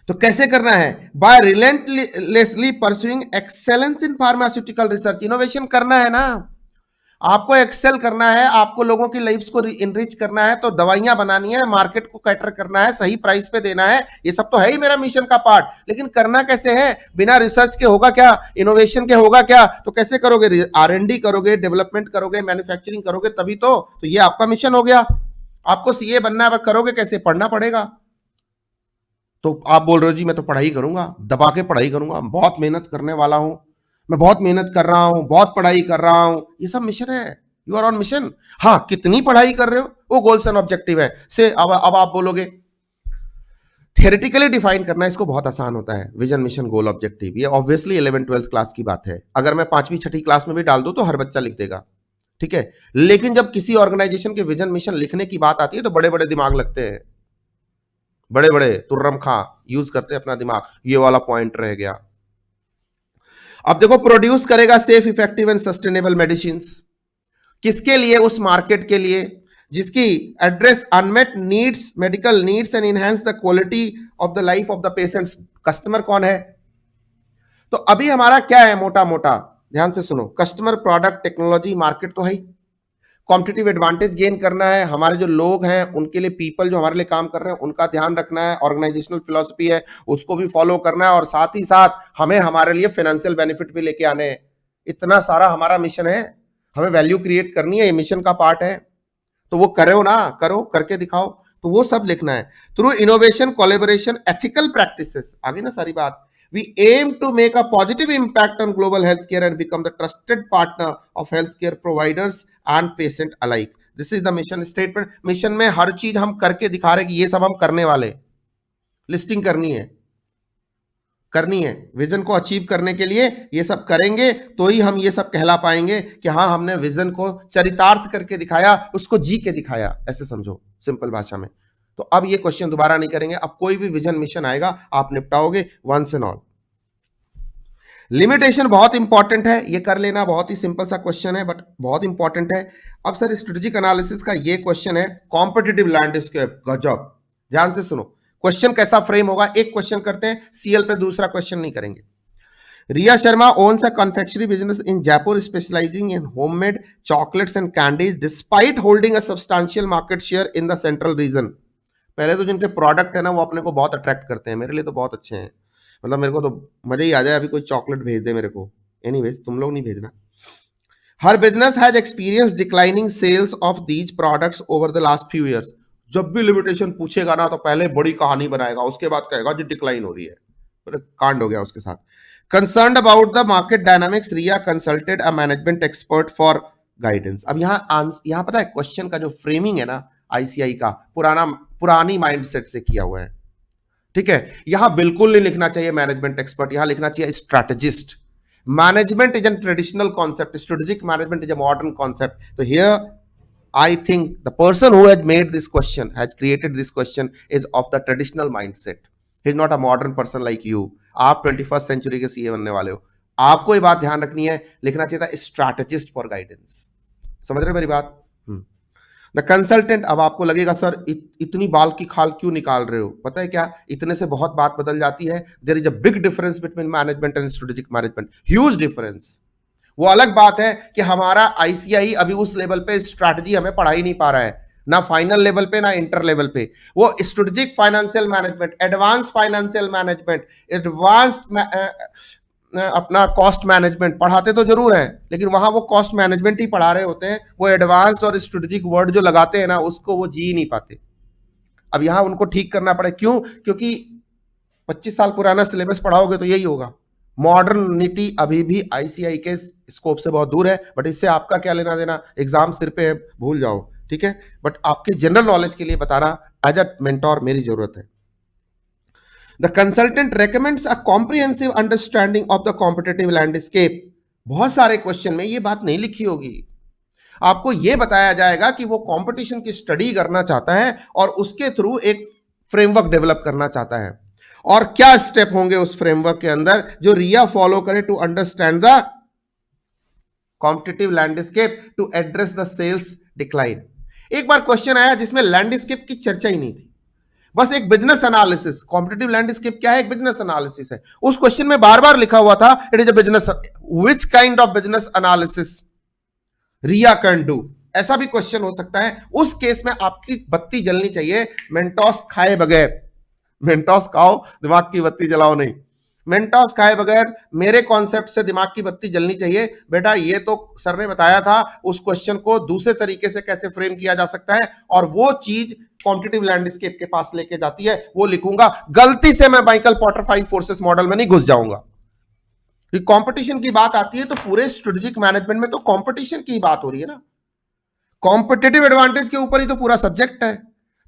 तो कैसे करना है? By relentlessly pursuing excellence in pharmaceutical research, innovation करना है ना। आपको एक्सेल करना है, आपको लोगों की लाइफ्स को इनरिच करना है, तो दवाइयां बनानी है, मार्केट को कैटर करना है, सही प्राइस पे देना है। ये सब तो है ही मेरा मिशन का पार्ट। लेकिन करना कैसे है? बिना रिसर्च के होगा क्या? इनोवेशन के होगा क्या? तो कैसे करोगे? R&D करोगे, डेवलपमेंट करोगे, मैन्युफैक्चरिंग करोगे, तभी तो ये आपका मिशन हो गया। आपको सीए बनना है, करोगे कैसे? पढ़ना पड़ेगा। तो आप बोल रहे हो जी मैं तो पढ़ाई करूंगा, दबा के पढ़ाई करूंगा, बहुत मेहनत करने वाला हूं, मैं बहुत मेहनत कर रहा हूं, बहुत पढ़ाई कर रहा हूं। ये सब मिशन है, यू आर ऑन मिशन। हाँ, कितनी पढ़ाई कर रहे हो वो गोल्स एंड ऑब्जेक्टिव है। से अब आप बोलोगे थियोरेटिकली डिफाइन करना, इसको बहुत आसान होता है। विजन, मिशन, गोल, ऑब्जेक्टिव, ये ऑब्वियसली 11th-12th क्लास की बात है। अगर मैं 5वीं 6ठी क्लास में भी डाल दूं तो हर बच्चा लिख देगा, ठीक है। लेकिन जब किसी ऑर्गेनाइजेशन के विजन मिशन लिखने की बात आती है तो बड़े बड़े दिमाग लगते हैं, बड़े बड़े तुर्रम खां यूज करते हैं अपना दिमाग। ये वाला पॉइंट रह गया। अब देखो, प्रोड्यूस करेगा safe, effective and sustainable medicine. किसके लिए? उस मार्केट के लिए जिसकी address unmet needs, medical needs and enhance the quality of the life of the patients. Customer कौन है? तो अभी हमारा क्या है? मोटा मोटा ध्यान से सुनो, कस्टमर, प्रोडक्ट, टेक्नोलॉजी, मार्केट तो है ही। कॉम्पिटिटिव एडवांटेज गेन करना है, हमारे जो लोग हैं उनके लिए, पीपल जो हमारे लिए काम कर रहे हैं उनका ध्यान रखना है, ऑर्गेनाइजेशनल फिलॉसफी है उसको भी फॉलो करना है, और साथ ही साथ हमें हमारे लिए फाइनेंशियल बेनिफिट भी लेके आने हैं। इतना सारा हमारा मिशन है, हमें वैल्यू क्रिएट करनी है, ये मिशन का पार्ट है। तो वो करो ना, करो, करके दिखाओ। तो वो सब लिखना है। Through innovation, collaboration, ethical practices, आगे ना सारी बात। We aim to make a positive impact on global healthcare and become the trusted partner of healthcare providers and patient alike. This is the mission statement. Mission में हर चीज हम करके दिखा रहे कि ये सब हम करने वाले। लिस्टिंग करनी है, करनी है। विजन को अचीव करने के लिए ये सब करेंगे तो ही हम ये सब कहला पाएंगे कि हाँ, हमने विजन को चरितार्थ करके दिखाया, उसको जी के दिखाया। ऐसे समझो सिंपल भाषा में। तो अब ये क्वेश्चन दोबारा नहीं करेंगे। अब कोई भी विजन मिशन आएगा आप निपटाओगे वंस एंड ऑल। लिमिटेशन बहुत इंपॉर्टेंट है, ये कर लेना। बहुत ही सिंपल सा क्वेश्चन है बट बहुत इंपॉर्टेंट है। अब सर स्ट्रेटेजिक एनालिसिस का ये क्वेश्चन है, कॉम्पिटिटिव लैंडस्केप। गजब, ध्यान से सुनो क्वेश्चन कैसा फ्रेम होगा। एक क्वेश्चन करते हैं, सीएल पे दूसरा क्वेश्चन नहीं करेंगे। Riya Sharma owns a confectionery business in Jaipur specializing in homemade chocolates and candies despite holding a substantial market share in the central region. पहले तो जिनके प्रोडक्ट है ना वो अपने को बहुत अट्रैक्ट करते हैं, मेरे लिए तो बहुत अच्छे हैं। मतलब मेरे को तो मजा ही आ जाए अभी कोई चॉकलेट भेज दे मेरे को। एनीवेज, तुम लोग नहीं भेजना। हर business has experience declining sales of these products over the last few years. जब भी लिमिटेशन पूछेगा ना तो पहले बड़ी कहानी बनाएगा, उसके बाद कहेगा जी डिक्लाइन हो रही है। कांड हो गया उसके साथ। Concerned about the market dynamics, Riya consulted a management expert for guidance. अब यहाँ पता है क्वेश्चन का जो फ्रेमिंग है ना, आईसीआई का पुरानी माइंडसेट से किया हुआ है। ठीक है, यहां बिल्कुल नहीं लिखना चाहिए मैनेजमेंट एक्सपर्ट, यहां लिखना चाहिए strategist. Management is an traditional concept, strategic management is a modern concept. तो here I think the person who has made this question, has created this question, is of the traditional mindset. He is not a modern person like you. आप 21st century के CA बनने वाले हो, आपको ये बात ध्यान रखनी है, लिखना चाहिए था स्ट्रैटेजिस्ट फॉर गाइडेंस। समझ रहे मेरी बात? द कंसल्टेंट, अब आपको लगेगा सर इतनी बाल की खाल क्यों निकाल रहे हो, पता है क्या, इतने से बहुत बात बदल जाती है। There is a big difference between management and strategic management, huge difference. वो अलग बात है कि हमारा आईसीआई अभी उस लेवल पे स्ट्रैटेजी हमें पढ़ा ही नहीं पा रहा है, ना फाइनल लेवल पे ना इंटर लेवल पे। वो strategic financial management, advance financial management, advanced अपना कॉस्ट मैनेजमेंट पढ़ाते तो जरूर है, लेकिन वहां वो कॉस्ट मैनेजमेंट ही पढ़ा रहे होते हैं। वो एडवांस्ड और स्ट्रेटेजिक वर्ड जो लगाते हैं ना, उसको वो जी नहीं पाते। अब यहां उनको ठीक करना पड़े, क्यों? क्योंकि 25 साल पुराना सिलेबस पढ़ाओगे तो यही होगा। मॉडर्निटी अभी भी आईसीआई के स्कोप से बहुत दूर है, बट इससे आपका क्या लेना देना, एग्जाम सिर पे है, भूल जाओ। ठीक है, बट आपके जनरल नॉलेज के लिए बताना एज अ मेंटोर मेरी जरूरत है। The consultant recommends a comprehensive understanding of the competitive landscape. बहुत सारे क्वेश्चन में ये बात नहीं लिखी होगी, आपको यह बताया जाएगा कि वो कंपटीशन की स्टडी करना चाहता है और उसके थ्रू एक फ्रेमवर्क डेवलप करना चाहता है, और क्या स्टेप होंगे उस फ्रेमवर्क के अंदर जो रिया फॉलो करे to understand the competitive landscape to address the sales decline. एक बार क्वेश्चन आया जिसमें लैंडस्केप की चर्चा ही नहीं थी, बस एक बिजनेस एनालिसिस। कॉम्पिटिटिव लैंडस्केप क्या है? एक बिजनेस एनालिसिस है। उस क्वेश्चन में बार बार लिखा हुआ था it is a business, which kind of business analysis Riya can do. ऐसा भी क्वेश्चन हो सकता है। उस केस में आपकी बत्ती जलनी चाहिए, मेंटोस खाए बगैर। मेंटोस खाओ, दिमाग की बत्ती जलाओ नहीं। मेंटोस खाए बगैर मेरे कॉन्सेप्ट से दिमाग की बत्ती जलनी चाहिए। बेटा ये तो सर ने बताया था, उस क्वेश्चन को दूसरे तरीके से कैसे फ्रेम किया जा सकता है, और वो चीज कॉम्पिटिटिव लैंडस्केप के पास लेके जाती है, वो लिखूंगा। गलती से मैं माइकल पॉटर 5 फोर्सेस मॉडल में नहीं घुस जाऊंगा। कंपटीशन की बात आती है तो पूरे स्ट्रेटेजिक मैनेजमेंट में तो कंपटीशन की बात हो रही है ना, कॉम्पिटिटिव एडवांटेज के ऊपर ही तो पूरा सब्जेक्ट है।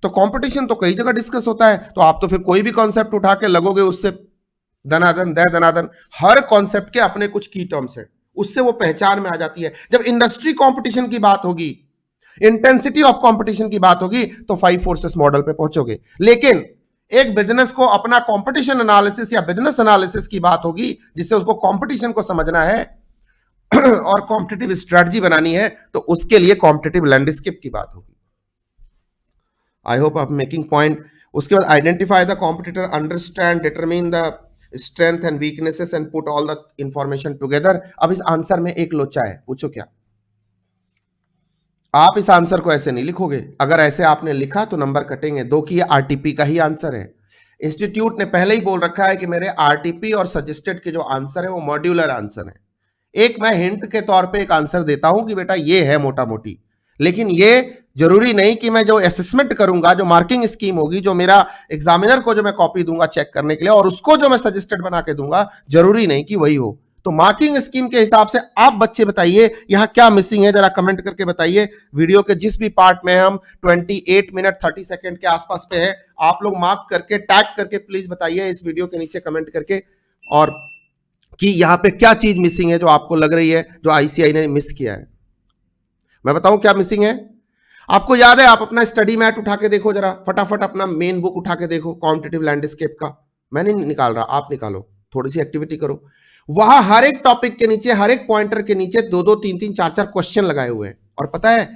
तो कंपटीशन तो कई जगह डिस्कस होता है, तो आप तो फिर कोई भी कॉन्सेप्ट उठा के लगोगे उससे दनादन दे दनादन। हर कॉन्सेप्ट के अपने कुछ की टर्म्स है, उससे वो पहचान में आ जाती है। जब इंडस्ट्री कंपटीशन की बात होगी, इंटेंसिटी ऑफ कंपटीशन की बात होगी, तो 5 फोर्सेस मॉडल पे पहुंचोगे। लेकिन एक बिजनेस को अपना कंपटीशन एनालिसिस या बिजनेस एनालिसिस की बात होगी, जिससे उसको कंपटीशन को समझना है और कॉम्पिटिटिव स्ट्रेटजी बनानी है, तो उसके लिए कॉम्पिटिटिव लैंडस्केप की बात होगी। आई होप आप मेकिंग पॉइंट। उसके बाद identify the competitor, understand, determine the strength and weaknesses and put all the information together. अब इस आंसर में एक लोचा है, पूछो क्या? आप इस आंसर को ऐसे नहीं लिखोगे, अगर ऐसे आपने लिखा तो नंबर कटेंगे 2 की। ये आरटीपी का ही आंसर है। इंस्टीट्यूट ने पहले ही बोल रखा है कि मेरे आरटीपी और सजेस्टेड के जो आंसर है वो मॉड्यूलर आंसर है। एक मैं हिंट के तौर पे एक आंसर देता हूं कि बेटा ये है मोटा मोटी, लेकिन ये जरूरी नहीं कि मैं जो असेसमेंट करूंगा, जो मार्किंग स्कीम होगी, जो मेरा एग्जामिनर को जो मैं कॉपी दूंगा चेक करने के लिए, और उसको जो मैं सजेस्टेड बना के दूंगा, जरूरी नहीं कि वही हो। तो मार्किंग स्कीम के हिसाब से आप बच्चे बताइए यहां क्या मिसिंग है, जरा कमेंट करके बताइए। वीडियो के जिस भी पार्ट में हम 28 मिनट 30 सेकंड के आसपास पे है, आप लोग मार्क करके टैग करके प्लीज बताइए इस वीडियो के नीचे कमेंट करके, और कि यहां पे क्या चीज मिसिंग है जो आपको लग रही है जो आईसीआई ने मिस किया है। मैं बताऊं क्या मिसिंग है? आपको याद है, आप अपना स्टडी मैट उठा के देखो जरा, फटाफट अपना मेन बुक उठा के देखो कॉम्पिटिटिव लैंडस्केप का। मैं नहीं निकाल रहा, आप निकालो, थोड़ी सी एक्टिविटी करो। वहां हर एक टॉपिक के नीचे, हर एक पॉइंटर के नीचे 2-2 3-3 4-4 क्वेश्चन लगाए हुए हैं, और पता है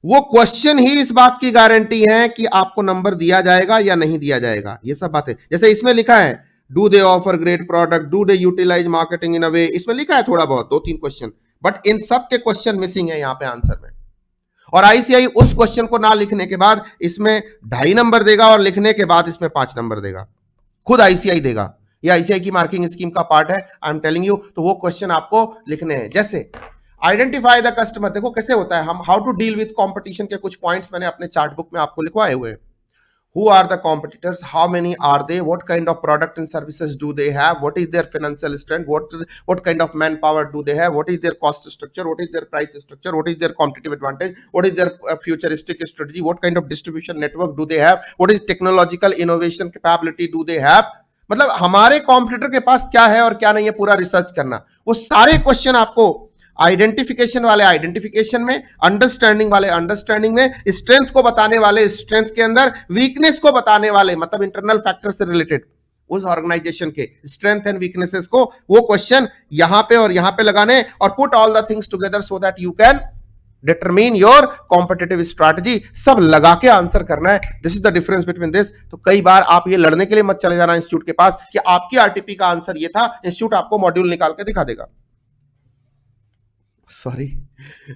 वो क्वेश्चन ही इस बात की गारंटी है कि आपको नंबर दिया जाएगा या नहीं दिया जाएगा। ये सब बातें, जैसे इसमें लिखा है do they offer great product, do they utilize marketing in a way, इसमें लिखा है थोड़ा बहुत 2-3 क्वेश्चन, बट इन सब के क्वेश्चन मिसिंग है यहां पे आंसर में। और आईसीआई उस क्वेश्चन को ना लिखने के बाद इसमें 2.5 नंबर देगा, और लिखने के बाद इसमें 5 नंबर देगा, खुद आईसीआई देगा। ये आईसीआई की मार्किंग स्कीम का पार्ट है, आई एम टेलिंग यू। तो वो क्वेश्चन आपको लिखने हैं। जैसे आइडेंटिफाई द कस्टमर, देखो कैसे होता है, हम how to deal with competition के कुछ पॉइंट्स मैंने अपने चार्ट बुक में आपको लिखवाए हुए हैं। who are the competitors, how many are they, what kind of product and services do they have, what is their financial strength, what kind of manpower do they have, what is their cost structure, what is their price structure, what is their competitive advantage, what is their futuristic strategy, what kind of distribution network do they have, what is technological innovation capability do they have. मतलब हमारे competitor के पास क्या है और क्या नहीं है पूरा रिसर्च करना। वो सारे क्वेश्चन आपको आइडेंटिफिकेशन वाले आइडेंटिफिकेशन में, अंडरस्टैंडिंग वाले अंडरस्टैंडिंग में, स्ट्रेंथ को बताने वाले स्ट्रेंथ के अंदर, वीकनेस को बताने वाले मतलब इंटरनल फैक्टर से रिलेटेड उस ऑर्गेनाइजेशन के स्ट्रेंथ एंड वीकनेसेस को, वो क्वेश्चन यहां पे और यहां पे लगाने और put all the things together so that you can determine your competitive strategy. सब लगा के आंसर करना है। This is the difference between this. तो कई बार आप ये लड़ने के लिए मत चले जाना इंस्टीट्यूट के पास कि आपकी आरटीपी का आंसर ये था, इंस्टीट्यूट आपको मॉड्यूल निकाल के दिखा देगा। सॉरी,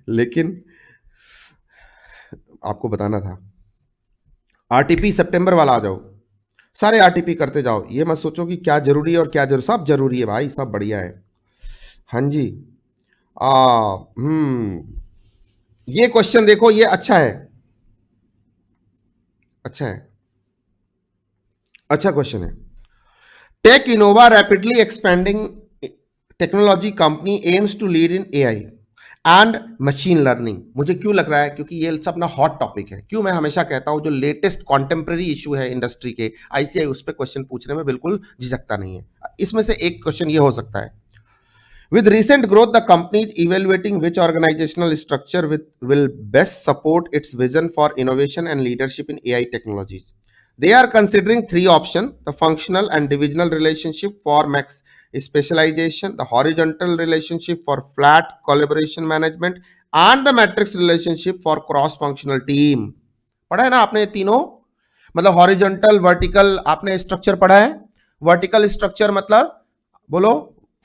लेकिन आपको बताना था। आरटीपी सितंबर वाला आ जाओ, सारे आरटीपी करते जाओ, ये मत सोचो कि क्या जरूरी है और क्या जरूरी, सब जरूरी है भाई, सब बढ़िया है। हाँ जी, ये क्वेश्चन देखो, ये अच्छा है, अच्छा है, अच्छा क्वेश्चन है। Tech Innova rapidly expanding technology company aims to lead in AI and machine learning. मुझे क्यों लग रहा है, क्योंकि ये सब ना हॉट टॉपिक है। क्यों मैं हमेशा कहता हूं जो लेटेस्ट कॉन्टेम्प्रेरी इशू है इंडस्ट्री के, आईसीआई उस पर क्वेश्चन पूछने में बिल्कुल झिझकता नहीं है। इसमें से एक क्वेश्चन ये हो सकता है, with recent growth the company is evaluating which organizational structure will best support its vision for innovation and leadership in AI technologies. They are considering three options: the functional and divisional relationship for max specialization, the horizontal relationship for flat collaboration management, and the matrix relationship for cross functional team. पढ़ा है ना आपने ये तीनों? मतलब horizontal, vertical आपने structure पढ़ा है। वर्टिकल स्ट्रक्चर मतलब बोलो,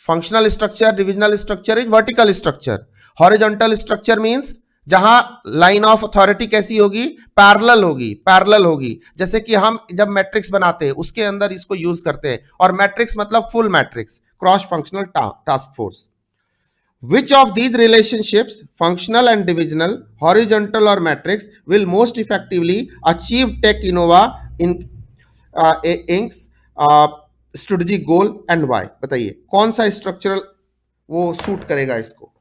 functional structure, divisional structure is vertical structure. Horizontal structure means जहां लाइन ऑफ अथॉरिटी कैसी होगी, पैरेलल होगी, पैरेलल होगी। जैसे कि हम जब मैट्रिक्स बनाते हैं उसके अंदर इसको यूज करते हैं, और मैट्रिक्स मतलब full matrix, cross functional task force. Which of these relationships, functional and divisional, horizontal or matrix, will most effectively achieve Tech Innova Inc.'s strategic goal and why? बताइए कौन सा स्ट्रक्चरल वो सूट करेगा इसको।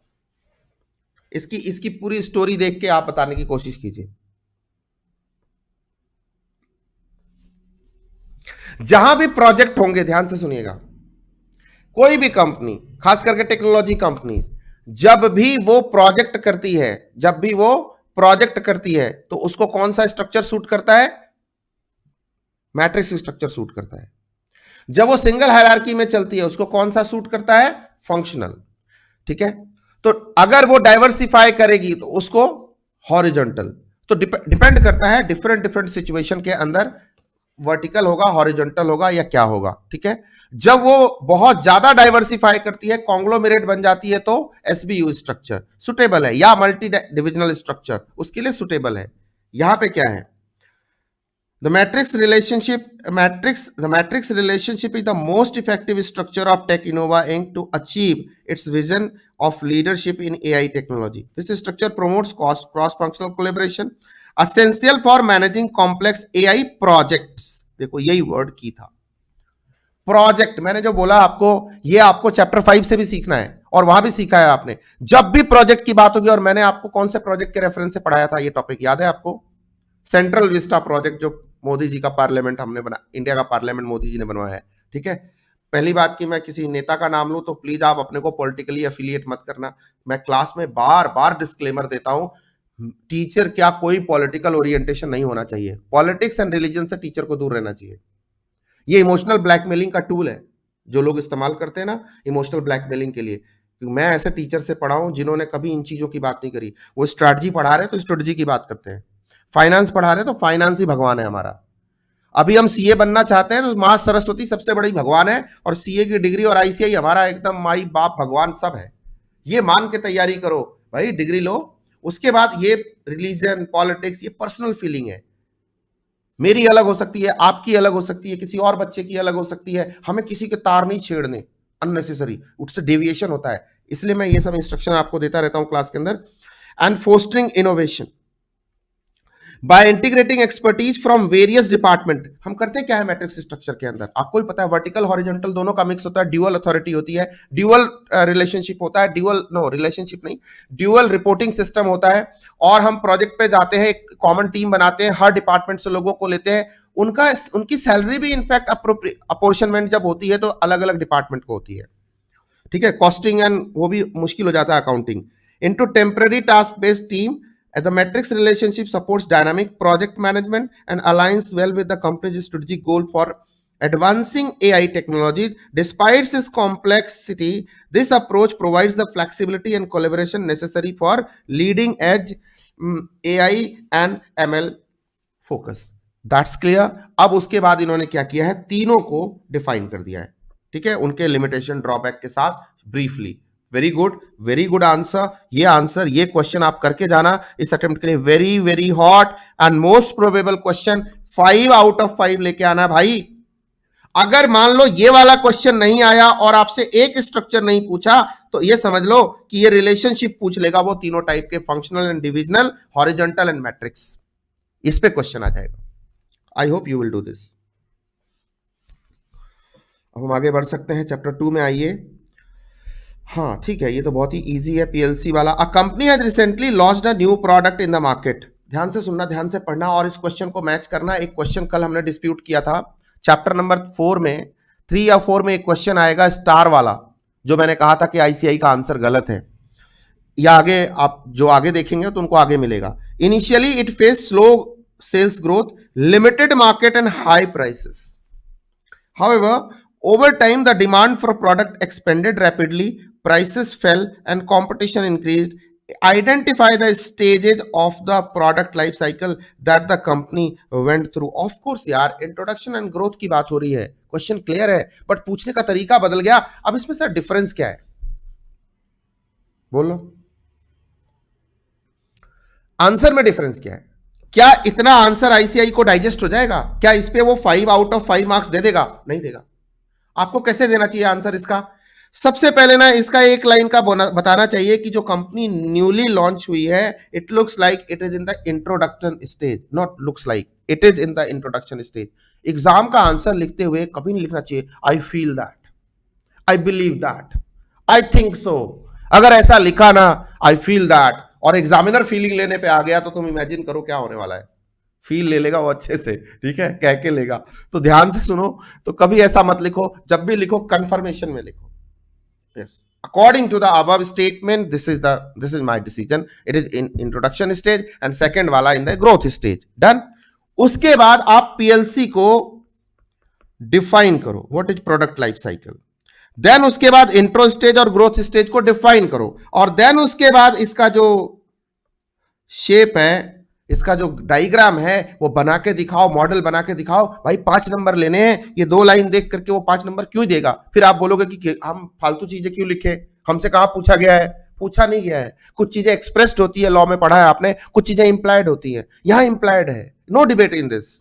इसकी पूरी स्टोरी देख के आप बताने की कोशिश कीजिए। जहां भी प्रोजेक्ट होंगे, ध्यान से सुनिएगा, कोई भी कंपनी, खास करके टेक्नोलॉजी कंपनी, जब भी वो प्रोजेक्ट करती है, जब भी वो प्रोजेक्ट करती है तो उसको कौन सा स्ट्रक्चर सूट करता है? मैट्रिक्स स्ट्रक्चर सूट करता है। जब वो सिंगल हायरार्की में चलती है उसको कौन सा सूट करता है? फंक्शनल। ठीक है, तो अगर वो डाइवर्सिफाई करेगी तो उसको हॉरिजॉन्टल। तो डिपेंड करता है डिफरेंट सिचुएशन के अंदर, वर्टिकल होगा, हॉरिजॉन्टल होगा या क्या होगा। ठीक है, जब वो बहुत ज्यादा डाइवर्सिफाई करती है, कॉन्ग्लोमेरेट बन जाती है, तो एसबीयू स्ट्रक्चर सुटेबल है, या मल्टी डिविजनल स्ट्रक्चर उसके लिए सुटेबल है। यहां पे क्या है? The matrix relationship is the most effective structure of Tech Innova Inc. to achieve its vision of leadership in AI technology. This structure promotes cross-functional collaboration, essential for managing complex AI projects. देखो यही word की था, project. मैंने जो बोला आपको, ये आपको चैप्टर 5 से भी सीखना है और वहां भी सीखा है आपने। जब भी प्रोजेक्ट की बात होगी, और मैंने आपको कौन से प्रोजेक्ट के रेफरेंस से पढ़ाया था, ये टॉपिक याद है आपको? सेंट्रल विस्टा प्रोजेक्ट, जो मोदी जी का पार्लियामेंट हमने बना, इंडिया का पार्लियामेंट मोदी जी ने बनवाया है। ठीक है, पहली बात कि मैं किसी नेता का नाम लूं तो प्लीज आप अपने को पॉलिटिकली एफिलिएट मत करना। मैं क्लास में बार बार डिस्क्लेमर देता हूं, टीचर क्या कोई पॉलिटिकल ओरिएंटेशन नहीं होना चाहिए। पॉलिटिक्स एंड रिलीजन से टीचर को दूर रहना चाहिए। ये इमोशनल ब्लैकमेलिंग का टूल है जो लोग इस्तेमाल करते हैं ना, इमोशनल ब्लैकमेलिंग के लिए। मैं ऐसे टीचर से पढ़ा हूं जिन्होंने कभी इन चीजों की बात नहीं करी। वो स्ट्रैटेजी पढ़ा रहे तो स्ट्रेटेजी की बात करते हैं, फाइनेंस पढ़ा रहे तो फाइनेंस ही भगवान है हमारा। अभी हम सीए बनना चाहते हैं तो मां सरस्वती सबसे बड़ी भगवान है, और सीए की डिग्री और आईसीआई हमारा एकदम माई बाप भगवान सब है। ये मान के तैयारी करो भाई, डिग्री लो। उसके बाद ये रिलीजन, पॉलिटिक्स, ये पर्सनल फीलिंग है। मेरी अलग हो सकती है, आपकी अलग हो सकती है, किसी और बच्चे की अलग हो सकती है। हमें किसी के तार नहीं छेड़ने अननेसेसरी, उससे डेविएशन होता है। इसलिए मैं ये सब इंस्ट्रक्शन आपको देता रहता हूं क्लास के अंदर। And fostering innovation, by integrating expertise from various department. हम करते क्या है मैट्रिक्स स्ट्रक्चर के अंदर, आपको भी पता है, वर्टिकल हॉरिजॉन्टल दोनों का मिक्स होता है, ड्यूअल अथॉरिटी होती है, ड्यूअल रिलेशनशिप होता है, रिलेशनशिप नहीं, ड्यूअल रिपोर्टिंग सिस्टम होता है। और हम प्रोजेक्ट पे जाते हैं, एक कॉमन टीम बनाते हैं, हर डिपार्टमेंट से लोगों को लेते हैं, उनकी सैलरी भी इनफैक्ट अपोर्शनमेंट जब होती है तो अलग अलग डिपार्टमेंट को होती है, ठीक है। कॉस्टिंग एंड वो भी मुश्किल हो जाता है, accounting. Into temporary task based team, the matrix relationship supports dynamic project management and aligns well with the company's strategic goal for advancing AI technology. Despite its complexity, this approach provides the flexibility and collaboration necessary for leading edge AI and ML focus. That's clear. अब उसके बाद इन्होंने क्या किया है, तीनों को define कर दिया है, ठीक है, उनके लिमिटेशन ड्रॉबैक के साथ ब्रीफली। Very good answer. ये क्वेश्चन आप करके जाना इस अटेम्प्ट के लिए, very very hot and most probable question, 5 out of 5 लेके आना भाई। अगर मान लो ये वाला क्वेश्चन नहीं आया और आपसे एक स्ट्रक्चर नहीं पूछा, तो ये समझ लो कि ये रिलेशनशिप पूछ लेगा, वो तीनों टाइप के, functional and divisional, horizontal and matrix, इस पे क्वेश्चन आ जाएगा। I hope you will do this. अब हम आगे बढ़ सकते हैं, चैप्टर 2 में आइए। हाँ ठीक है, ये तो बहुत ही इजी है, पीएलसी वाला। A company has recently launched a new product in the market. ध्यान से सुनना, ध्यान से पढ़ना और इस क्वेश्चन को मैच करना। एक क्वेश्चन कल हमने डिस्प्यूट किया था चैप्टर नंबर 4 में, 3 या 4 में एक क्वेश्चन आएगा स्टार वाला, जो मैंने कहा था कि आईसीआई का आंसर गलत है, या आगे आप जो आगे देखेंगे तो उनको आगे मिलेगा। Initially it face slow sales growth, limited market and high prices. However, over time the demand for product expanded rapidly, prices fell and competition increased. Identify the stages of the product life cycle that the company went through. Of course यार, introduction and growth की बात हो रही है, question clear है, but पूछने का तरीका बदल गया। अब इसमें सर डिफरेंस क्या है, बोलो आंसर में डिफरेंस क्या है? क्या इतना आंसर आईसीआई को डाइजेस्ट हो जाएगा? क्या इस पे वो 5 आउट ऑफ 5 मार्क्स दे देगा? नहीं देगा। आपको कैसे देना चाहिए आंसर इसका? सबसे पहले ना इसका एक लाइन का बताना चाहिए कि जो कंपनी न्यूली लॉन्च हुई है, it looks like it is in the introduction stage, not looks like, it is in the introduction stage. Exam का आंसर लिखते हुए कभी नहीं लिखना चाहिए I feel that, I believe that, I think so. अगर ऐसा लिखा ना आई फील दैट और एग्जामिनर फीलिंग लेने पे आ गया, तो तुम इमेजिन करो क्या होने वाला है। फील ले लेगा वो अच्छे से, ठीक है, कह के लेगा। तो ध्यान से सुनो, तो कभी ऐसा मत लिखो, जब भी लिखो कंफर्मेशन में लिखो। Yes, according to the above statement, this is my decision, it is in introduction stage and second वाला in the growth stage. Done. उसके बाद आप पीएलसी को डिफाइन करो, what is product life cycle. Then उसके बाद इंट्रो स्टेज और growth stage को डिफाइन करो, और देन उसके बाद इसका जो शेप है, इसका जो डायग्राम है वो बना के दिखाओ, मॉडल बना के दिखाओ। भाई 5 नंबर लेने हैं, ये 2 लाइन देख करके वो 5 नंबर क्यों देगा? फिर आप बोलोगे कि हम फालतू चीजें क्यों लिखे, हमसे कहां पूछा गया है? पूछा नहीं गया है। कुछ चीजें एक्सप्रेस्ड होती है, लॉ में पढ़ा है आपने, कुछ चीजें इंप्लाइड होती है, यहां इंप्लाइड है, no debate in this.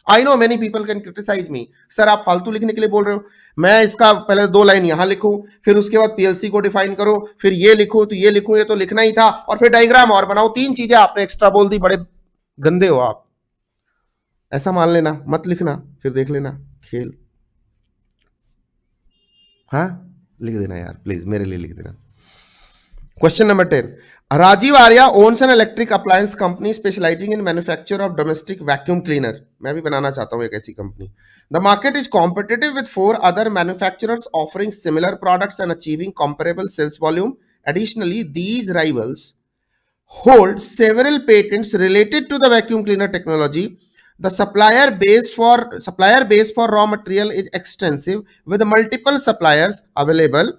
I know many people can criticise me, sir आप फालतू लिखने के लिए बोल रहे हो। मैं इसका पहले 2 लाइन यहां लिखूं, फिर उसके बाद पीएलसी को डिफाइन करो, फिर ये लिखूं तो ये लिखूं, ये तो लिखना ही था, और फिर डायग्राम और बनाओ। 3 चीजें आपने एक्स्ट्रा बोल दी, बड़े गंदे हो आप। ऐसा मान लेना, मत लिखना, फिर देख लेना खेल। हाँ लिख देना यार प्लीज, मेरे लिए लिख देना। Question number 10, Rajiv Arya owns an electric appliance company specialising in manufacture of domestic vacuum cleaner. मैं भी बनाना चाहता हूं एक ऐसी company. The market is competitive with 4 other manufacturers offering similar products and achieving comparable sales volume. Additionally, these rivals hold several patents related to the vacuum cleaner technology. The supplier base for raw material is extensive with multiple suppliers available.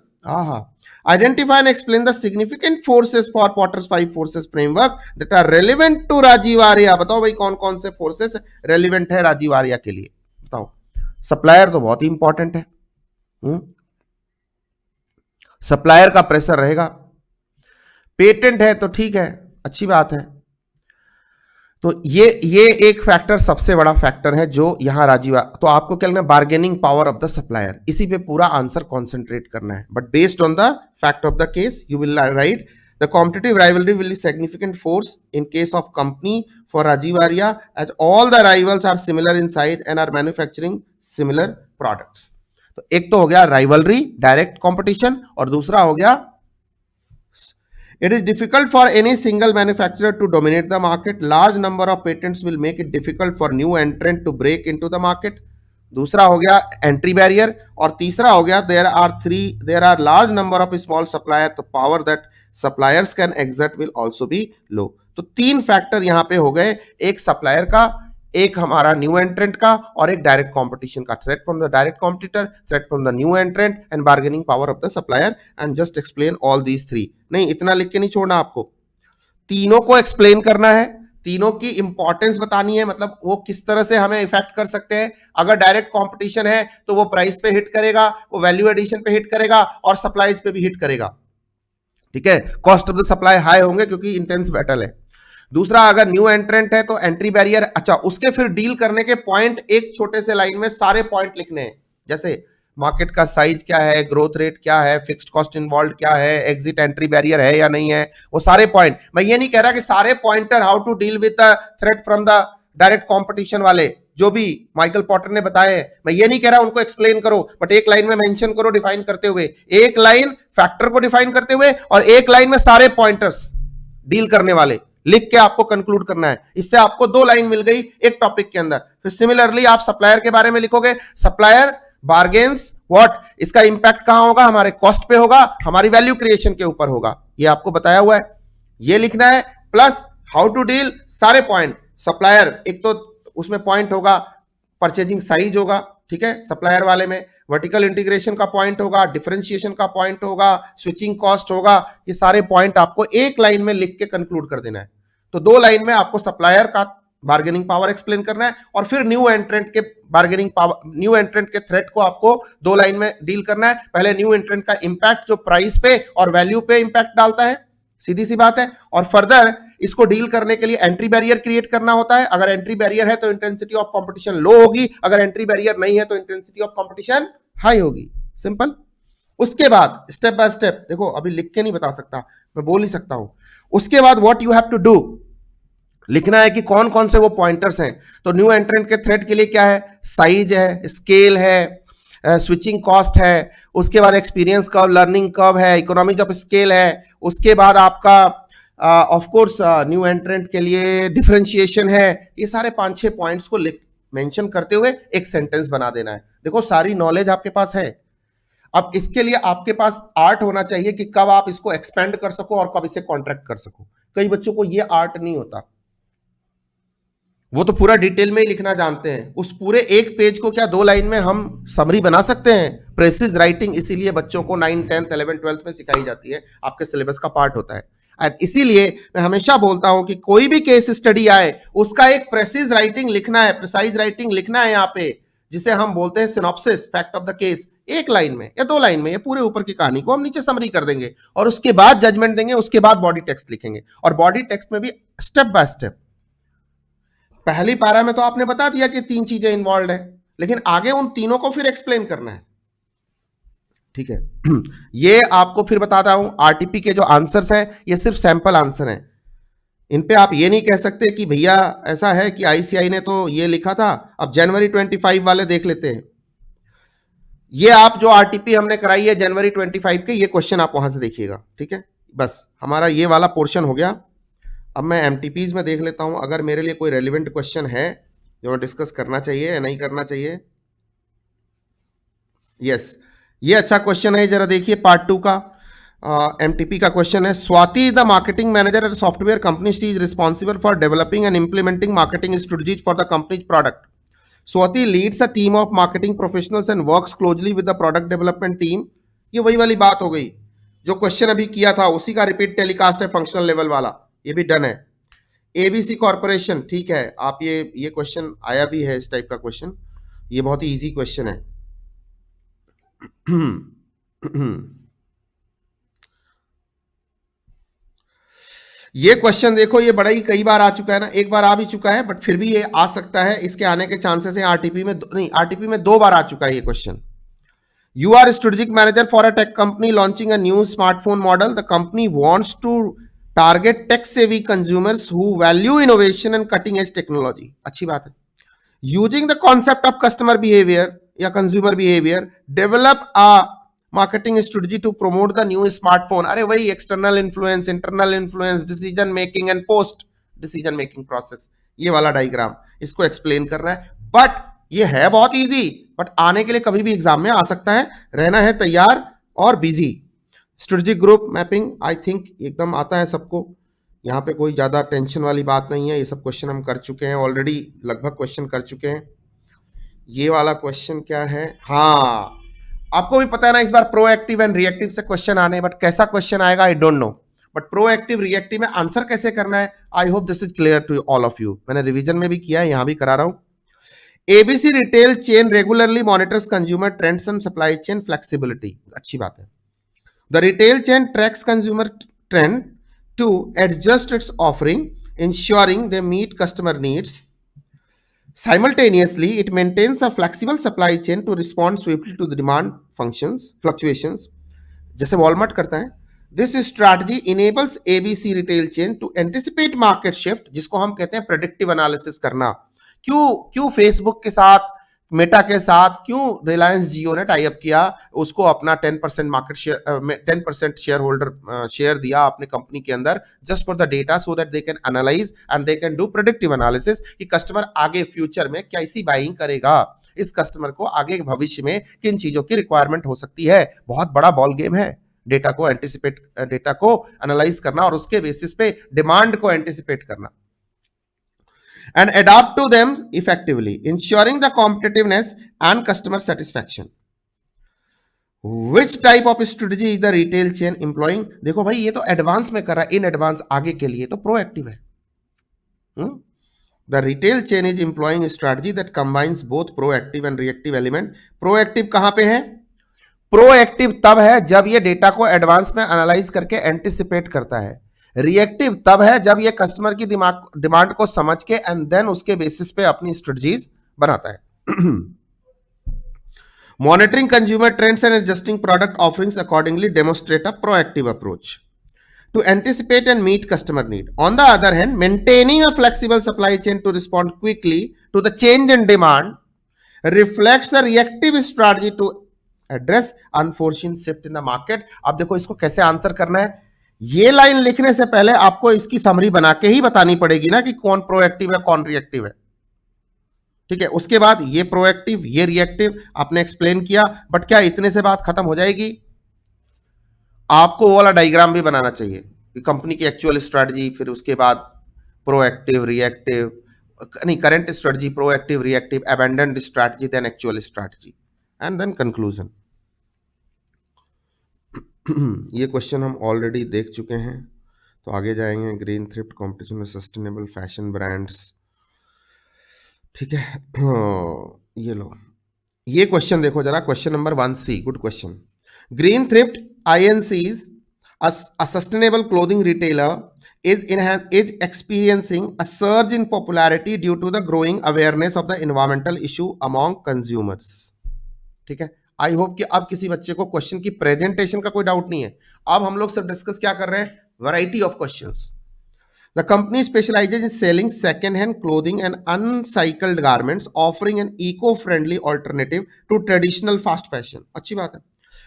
Identify and explain the significant forces for Potter's 5 forces framework that are relevant to Rajiv Arya. बताओ भाई कौन कौन से forces relevant है राजीव आर्या के लिए, बताओ। Supplier तो बहुत ही इंपॉर्टेंट है, सप्लायर का प्रेशर रहेगा। पेटेंट है तो ठीक है, अच्छी बात है। तो ये एक फैक्टर सबसे बड़ा फैक्टर है जो यहां राजीव। तो आपको क्या लगना, bargaining power of the supplier, इसी पे पूरा आंसर कॉन्सेंट्रेट करना है। But based on the fact of the case you will write The competitive rivalry will be significant force in case of company for Rajiv Arya, as all the rivals are similar in size and are manufacturing similar products. तो एक तो हो गया rivalry, direct competition, और दूसरा हो गया it is difficult for any single manufacturer to dominate the market. Large number of patents will make it difficult for new entrant to break into the market. दूसरा हो गया एंट्री बैरियर, और तीसरा हो गया there are large number of small supplier, तो power that suppliers can exert will also be low. तो तीन फैक्टर यहां पे हो गए, एक सप्लायर का, एक हमारा न्यू एंट्रेंट का, और एक डायरेक्ट कंपटीशन का. Threat from the direct competitor, threat from the new एंट्रेंट, and bargaining power of the supplier. And just explain all these three. नहीं, इतना लिख के नहीं छोड़ना आपको, तीनों को एक्सप्लेन करना है, तीनों की इंपॉर्टेंस बतानी है, मतलब वो किस तरह से हमें इफेक्ट कर सकते हैं. अगर डायरेक्ट कंपटीशन है तो वो प्राइस पे हिट करेगा, वो वैल्यू एडिशन पे हिट करेगा, और सप्लाईज पे भी हिट करेगा. ठीक है, cost of the supply high होंगे क्योंकि इंटेंस बैटल है. दूसरा, अगर न्यू एंट्रेंट है तो एंट्री बैरियर. अच्छा, उसके फिर डील करने के पॉइंट एक छोटे से लाइन में सारे पॉइंट लिखने हैं, जैसे मार्केट का साइज क्या है, ग्रोथ रेट क्या है, फिक्स्ड कॉस्ट इन्वॉल्व क्या है, एग्जिट एंट्री बैरियर है या नहीं है, वो सारे पॉइंट. मैं ये नहीं कह रहा कि सारे pointer how to deal with the threat from the direct competition वाले जो भी माइकल पॉटर ने बताए हैं, मैं ये नहीं कह रहा उनको एक्सप्लेन करो, बट एक लाइन में मेंशन करो डिफाइन करते हुए, एक लाइन फैक्टर को डिफाइन करते हुए, और एक लाइन में सारे पॉइंटर्स डील करने वाले लिख के आपको कंक्लूड करना है. इससे आपको 2 लाइन मिल गई एक टॉपिक के अंदर. फिर सिमिलरली आप सप्लायर के बारे में लिखोगे, सप्लायर बार्गेन्स व्हाट, इसका इंपैक्ट कहां होगा, हमारे कॉस्ट पे होगा, हमारी वैल्यू क्रिएशन के ऊपर होगा, ये आपको बताया हुआ है, ये लिखना है. प्लस हाउ टू डील, सारे पॉइंट. सप्लायर, एक तो उसमें पॉइंट होगा परचेजिंग साइज होगा, ठीक है, सप्लायर वाले में वर्टिकल इंटीग्रेशन का पॉइंट होगा, डिफरेंशिएशन का पॉइंट होगा, स्विचिंग कॉस्ट होगा. ये सारे पॉइंट आपको एक लाइन में लिख के कंक्लूड कर देना है. तो 2 लाइन में आपको सप्लायर का बार्गेनिंग पावर एक्सप्लेन करना है, और फिर न्यू एंट्रेंट के बार्गेनिंग पावर, न्यू एंट्रेंट के थ्रेट को आपको 2 लाइन में डील करना है. पहले न्यू एंट्रेंट का इंपैक्ट जो प्राइस पे और वैल्यू पे इंपैक्ट डालता है, सीधी सी बात है, और फर्दर इसको डील करने के लिए एंट्री बैरियर क्रिएट करना होता है. अगर एंट्री बैरियर है तो इंटेंसिटी ऑफ कंपटीशन लो होगी, अगर एंट्री बैरियर नहीं है तो इंटेंसिटी ऑफ कंपटीशन हाई होगी. सिंपल. उसके बाद स्टेप बाय स्टेप, देखो अभी लिख के नहीं बता सकता, मैं बोल ही सकता हूं. उसके बाद what you have to do, लिखना है कि कौन कौन से वो पॉइंटर्स हैं. तो न्यू एंट्रेंट के थ्रेट के लिए क्या है, साइज है, स्केल है, स्विचिंग कॉस्ट है, उसके बाद एक्सपीरियंस कर्व, लर्निंग कर्व है, इकोनॉमिक ऑफ स्केल है, उसके बाद आपका ऑफ कोर्स न्यू एंट्रेंट के लिए डिफरेंशिएशन है. ये सारे 5-6 पॉइंट्स को मेंशन करते हुए एक सेंटेंस बना देना है. देखो सारी नॉलेज आपके पास है, अब इसके लिए आपके पास आर्ट होना चाहिए कि कब आप इसको एक्सपेंड कर सको और कब इसे कॉन्ट्रैक्ट कर सको. कई बच्चों को ये आर्ट नहीं होता, वो तो पूरा डिटेल में ही लिखना जानते हैं. उस पूरे एक पेज को क्या 2 लाइन में हम समरी बना सकते हैं. प्रेसिज राइटिंग इसीलिए बच्चों को 9, 10, 11, 12 में सिखाई जाती है, आपके सिलेबस का पार्ट होता है. और इसीलिए मैं हमेशा बोलता हूं कि कोई भी केस स्टडी आए उसका एक प्रेसिज राइटिंग लिखना है, प्रिसाइज राइटिंग लिखना है यहाँ पे, जिसे हम बोलते हैं synopsis, fact of the case. एक लाइन में या 2 लाइन में ये पूरे ऊपर की कहानी को हम नीचे समरी कर देंगे, और उसके बाद जजमेंट देंगे, उसके बाद बॉडी टेक्स्ट लिखेंगे. और बॉडी टेक्स्ट में भी स्टेप बाय स्टेप, पहली पारा में तो आपने बता दिया कि 3 चीजें इन्वॉल्व है, लेकिन आगे उन तीनों को फिर एक्सप्लेन करना है. ठीक है, ये आपको फिर बताता हूं. आरटीपी के जो आंसर्स हैं ये सिर्फ सैंपल आंसर हैं, इन पे आप ये नहीं कह सकते कि भैया ऐसा है कि आईसीआई ने तो ये लिखा था. अब जनवरी 25 वाले देख लेते हैं. ये आप जो आरटीपी हमने कराई है जनवरी 25 के, ये क्वेश्चन आप वहां से देखिएगा. ठीक है, बस हमारा ये वाला पोर्शन हो गया. अब मैं एमटीपीज में देख लेता हूं अगर मेरे लिए कोई रेलिवेंट क्वेश्चन है जो डिस्कस करना चाहिए या नहीं करना चाहिए. यस, ये अच्छा क्वेश्चन है, जरा देखिए पार्ट 2 का. एमटीपी का क्वेश्चन है, Swati is the marketing manager eight software company. She is responsible for developing and implementing marketing strategies for the companies product. Swati leads a team of marketing professionals and works closely with the product development team. ये वही वाली बात हो गई जो question अभी किया था, उसी का रिपीट टेलीकास्ट है, फंक्शनल लेवल वाला. ये भी डन है. एबीसी कॉर्पोरेशन, ठीक है, आप ये क्वेश्चन आया भी है, इस टाइप का क्वेश्चन, ये बहुत ही इजी क्वेश्चन है. ये क्वेश्चन देखो, ये बड़ा ही कई बार आ चुका है ना, एक बार आ भी चुका है, बट फिर भी ये आ सकता है, इसके आने के चांसेस हैं. आरटीपी में नहीं, आरटीपी में 2 बार आ चुका है ये question. You are a strategic manager for a tech company launching a new smartphone model. The company wants to target tech-savvy consumers who value innovation and cutting-edge technology. अच्छी बात है. Using the concept of customer behavior या consumer behavior, develop a marketing strategy to promote the new smartphone. अरे वही external influence, internal influence, decision making and post decision making process. ये वाला diagram इसको explain कर रहा है. बट ये है बहुत इजी, बट आने के लिए कभी भी एग्जाम में आ सकता है. रहना है तैयार और busy. Strategic group mapping I think एकदम आता है सबको. यहाँ पे कोई ज्यादा टेंशन वाली बात नहीं है. ये सब क्वेश्चन हम कर चुके हैं ऑलरेडी, लगभग क्वेश्चन कर चुके हैं. ये वाला क्वेश्चन क्या है? हाँ, आपको भी पता है ना, इस बार प्रोएक्टिव एंड रिएक्टिव से क्वेश्चन आने, बट कैसा क्वेश्चन आएगा I don't know. But proactive reactive में आंसर कैसे करना है, I hope this is clear to all of you. मैंने रिवीजन में भी किया है, यहां भी करा रहा हूं. ABC retail chain regularly monitors consumer trends and supply chain flexibility. अच्छी बात है. The retail chain tracks consumer trend to adjust its offering, ensuring they meet customer needs. Simultaneously, it maintains a flexible supply chain to respond swiftly to the demand fluctuations. जैसे Walmart करता है. This strategy enables ABC retail chain to anticipate market shift, जिसको हम कहते हैं predictive analysis करना. क्यों Facebook के साथ, मेटा के साथ, क्यों रिलायंस जियो ने टाई अप किया, उसको अपना 10% market share, 10% share holder share दिया अपने कंपनी के अंदर, just for the data, so that they can analyse and they can do predictive analysis कि कस्टमर आगे फ्यूचर में कैसी बाइंग करेगा, इस कस्टमर को आगे भविष्य में किन चीजों की रिक्वायरमेंट हो सकती है. बहुत बड़ा बॉल गेम है डेटा को एंटिसिपेट, डेटा को एनालाइज करना और उसके बेसिस पे डिमांड को एंटिसिपेट करना. And adapt to them effectively, ensuring the competitiveness and customer satisfaction. Which type of strategy is the retail chain employing? देखो भाई, ये तो एडवांस में कर रहा है, इन एडवांस आगे के लिए तो प्रोएक्टिव है. The retail chain is employing a strategy that combines both proactive and reactive element. Proactive कहां पे है? प्रोएक्टिव तब है जब ये डेटा को एडवांस में एनालाइज करके एंटिसिपेट करता है. रिएक्टिव तब है जब ये कस्टमर की डिमांड को समझ के एंड देन उसके बेसिस पे अपनी स्ट्रेटजीज बनाता है. Monitoring consumer trends and adjusting product offerings accordingly demonstrate a proactive approach to anticipate and meet customer need. On the other hand, maintaining a flexible supply chain to respond quickly to the change in demand reflects a reactive strategy to address unforeseen shift in the market. अब देखो इसको कैसे answer करना है. ये line लिखने से पहले आपको इसकी समरी बना के ही बतानी पड़ेगी ना कि कौन प्रोएक्टिव है कौन रिएक्टिव है. ठीक है, उसके बाद ये प्रोएक्टिव ये रिएक्टिव आपने एक्सप्लेन किया, बट क्या इतने से बात खत्म हो जाएगी? आपको वो वाला डायग्राम भी बनाना चाहिए कि कंपनी की एक्चुअल स्ट्रेटजी, फिर उसके बाद प्रोएक्टिव रिएक्टिव, नहीं, current strategy, proactive reactive, abandoned strategy, then actual strategy and then conclusion. ये क्वेश्चन हम ऑलरेडी देख चुके हैं, तो आगे जाएंगे. ग्रीन थ्रिफ्ट कंपटीशन में सस्टेनेबल फैशन ब्रांड्स. ठीक है, ये लो, ये क्वेश्चन देखो जरा, question number 1C, good question. Green Thrift INCs, a sustainable clothing retailer, is experiencing a surge in popularity due to the growing awareness of the environmental issue among consumers. ठीक है, I hope कि अब किसी बच्चे को question की presentation का कोई डाउट नहीं है. अब हम लोग सब डिस्कस क्या कर रहे हैं? Variety of questions. The company specializes in selling second hand clothing and upcycled garments, offering an eco friendly alternative to traditional fast fashion. अच्छी बात है.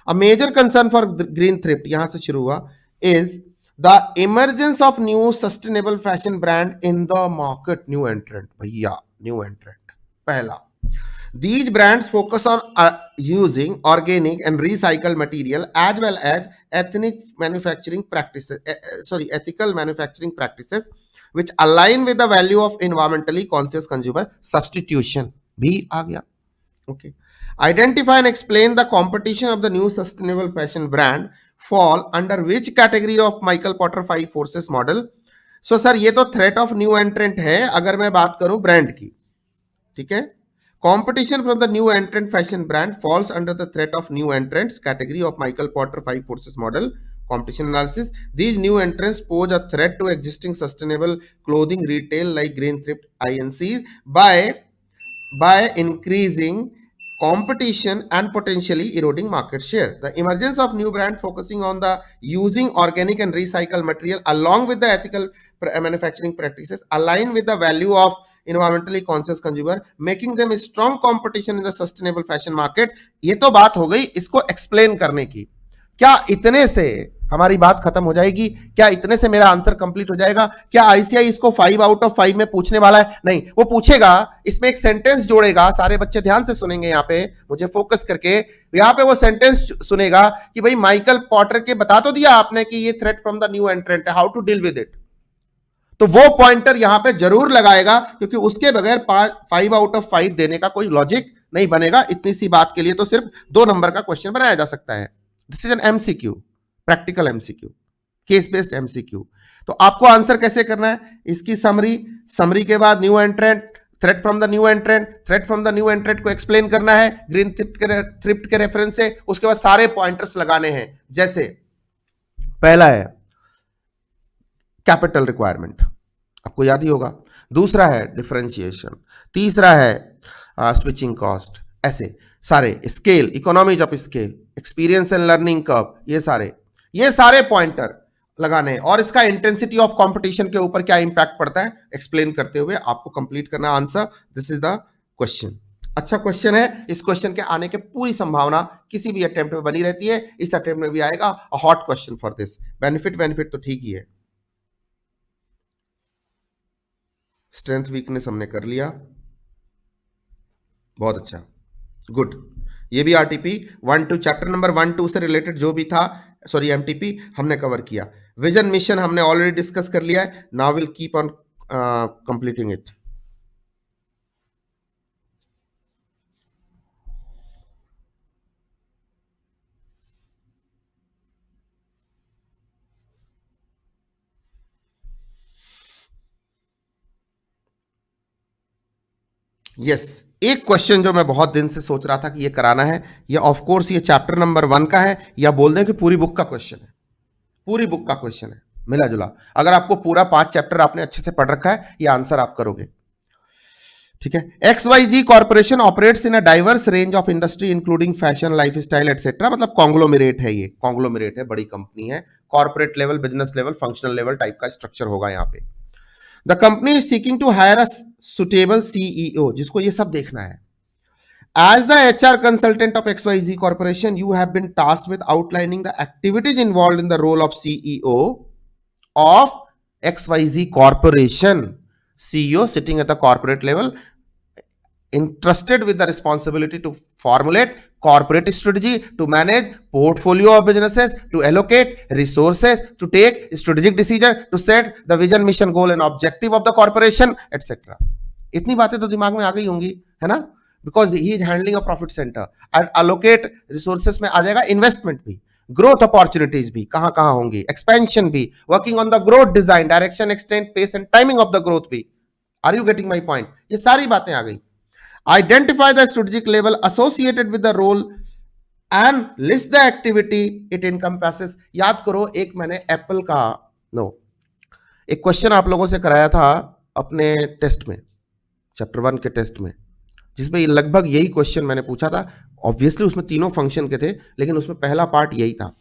A major concern for green thrift, यहां से शुरू हुआ, is the emergence of new sustainable fashion brand in the market. New entrant, भैया, new entrant. पहला, these brands focus on using organic and recycled material as well as ethical manufacturing practices which align with the value of environmentally conscious consumer. Substitution भी आ गया. Okay. Identify and explain the competition of the new sustainable fashion brand fall under which category of Michael Porter 5 forces model. So sir, ये तो threat of new entrant है अगर मैं बात करूं brand की. ठीक है, competition from the new entrant fashion brand falls under the threat of new entrants category of Michael Porter 5 forces model. Competition analysis. These new entrants pose a threat to existing sustainable clothing retail like Green Thrift INCs by increasing competition and potentially eroding market share. The emergence of new brand focusing on the using organic and recycled material along with the ethical manufacturing practices align with the value of environmentally conscious consumer, making them a strong competition in the sustainable fashion market. ये तो बात हो गई इसको explain करने की। क्या इतने से हमारी बात खत्म हो जाएगी? क्या इतने से मेरा आंसर कंप्लीट हो जाएगा? क्या आईसीआई इसको 5 आउट ऑफ 5 में पूछने वाला है? नहीं, वो पूछेगा, इसमें एक सेंटेंस जोड़ेगा। सारे बच्चे ध्यान से सुनेंगे, यहां पे मुझे फोकस करके, यहां पे वो सेंटेंस सुनेगा कि भाई माइकल पॉटर के बता तो दिया आपने कि ये threat from the new entrant है, how to deal with it. तो वो पॉइंटर यहां पे जरूर लगाएगा, क्योंकि उसके बगैर 5 आउट ऑफ 5 देने का कोई लॉजिक नहीं बनेगा। इतनी सी बात के लिए तो सिर्फ 2 नंबर का क्वेश्चन बनाया जा सकता है। This is an MCQ, practical MCQ, case based MCQ. तो आपको आंसर कैसे करना है? इसकी समरी के बाद new एंट्रेंट, threat from the new एंट्रेंट, threat from the new एंट्रेंट को एक्सप्लेन करना है ग्रीन थ्रिफ्ट के रेफरेंस से। उसके बाद सारे पॉइंटर्स लगाने हैं। जैसे पहला है कैपिटल रिक्वायरमेंट, आपको याद ही होगा। दूसरा है डिफरेंशिएशन, तीसरा है स्विचिंग कॉस्ट, ऐसे सारे scale, economies of scale, experience and learning curve, ये सारे पॉइंटर लगाने हैं। और इसका इंटेंसिटी ऑफ कंपटीशन के ऊपर क्या इंपैक्ट पड़ता है एक्सप्लेन करते हुए आपको कंप्लीट करना answer. This is the question. अच्छा क्वेश्चन है, इस क्वेश्चन के आने की पूरी संभावना किसी भी अटेम्प्ट में बनी रहती है। इस अटेम्प्ट में भी आएगा। Hot question for this. Benefit तो ठीक ही है। स्ट्रेंथ वीकनेस हमने कर लिया, बहुत अच्छा, गुड। ये भी आरटीपी 1-2 चैप्टर नंबर 1-2 से रिलेटेड जो भी था, सॉरी एमटीपी हमने कवर किया। विजन मिशन हमने ऑलरेडी डिस्कस कर लिया है। Now will keep on completing it. Yes, एक क्वेश्चन जो मैं बहुत दिन से सोच रहा था कि ये कराना है, ये ऑफ कोर्स ये चैप्टर नंबर 1 का है, या बोल दें कि पूरी बुक का क्वेश्चन है। पूरी बुक का क्वेश्चन है, मिला जुला। अगर आपको पूरा 5 चैप्टर आपने अच्छे से पढ़ रखा है, ये आंसर आप करोगे। ठीक है। XYZ corporation operates in a diverse range of industry including fashion, lifestyle etcetera. मतलब कॉन्ग्लोमरेट है, ये कॉन्ग्लोमरेट है, बड़ी कंपनी है। Corporate level, business level, functional level type का स्ट्रक्चर होगा यहां पे। The company is seeking to hire a suitable CEO, जिसको ये सब देखना है। As the HR consultant of XYZ Corporation, you have been tasked with outlining the activities involved in the role of CEO of XYZ Corporation. CEO sitting at the corporate level, entrusted with the responsibility to formulate corporate strategy, to manage portfolio of businesses, to allocate resources, to take strategic decision, to set the vision, mission, goal and objective of the corporation, etc. इतनी बातें तो दिमाग में आ गई होंगी, है ना? Because he is handling a profit centre. And allocate resources में आ जाएगा इन्वेस्टमेंट भी, ग्रोथ अपॉर्चुनिटीज भी कहां कहां होंगी, एक्सपेंशन भी, working on the growth design, direction, extent, pace and timing of the growth भी। Are you getting my point? ये सारी बातें आ गई। Identify the strategic level associated with the role and list the activity it encompasses. याद करो, एक मैंने एप्पल का एक क्वेश्चन आप लोगों से कराया था अपने टेस्ट में, चैप्टर 1 के टेस्ट में, जिसमें लगभग यही क्वेश्चन मैंने पूछा था। ऑब्वियसली उसमें तीनों फंक्शन के थे, लेकिन उसमें पहला पार्ट यही था।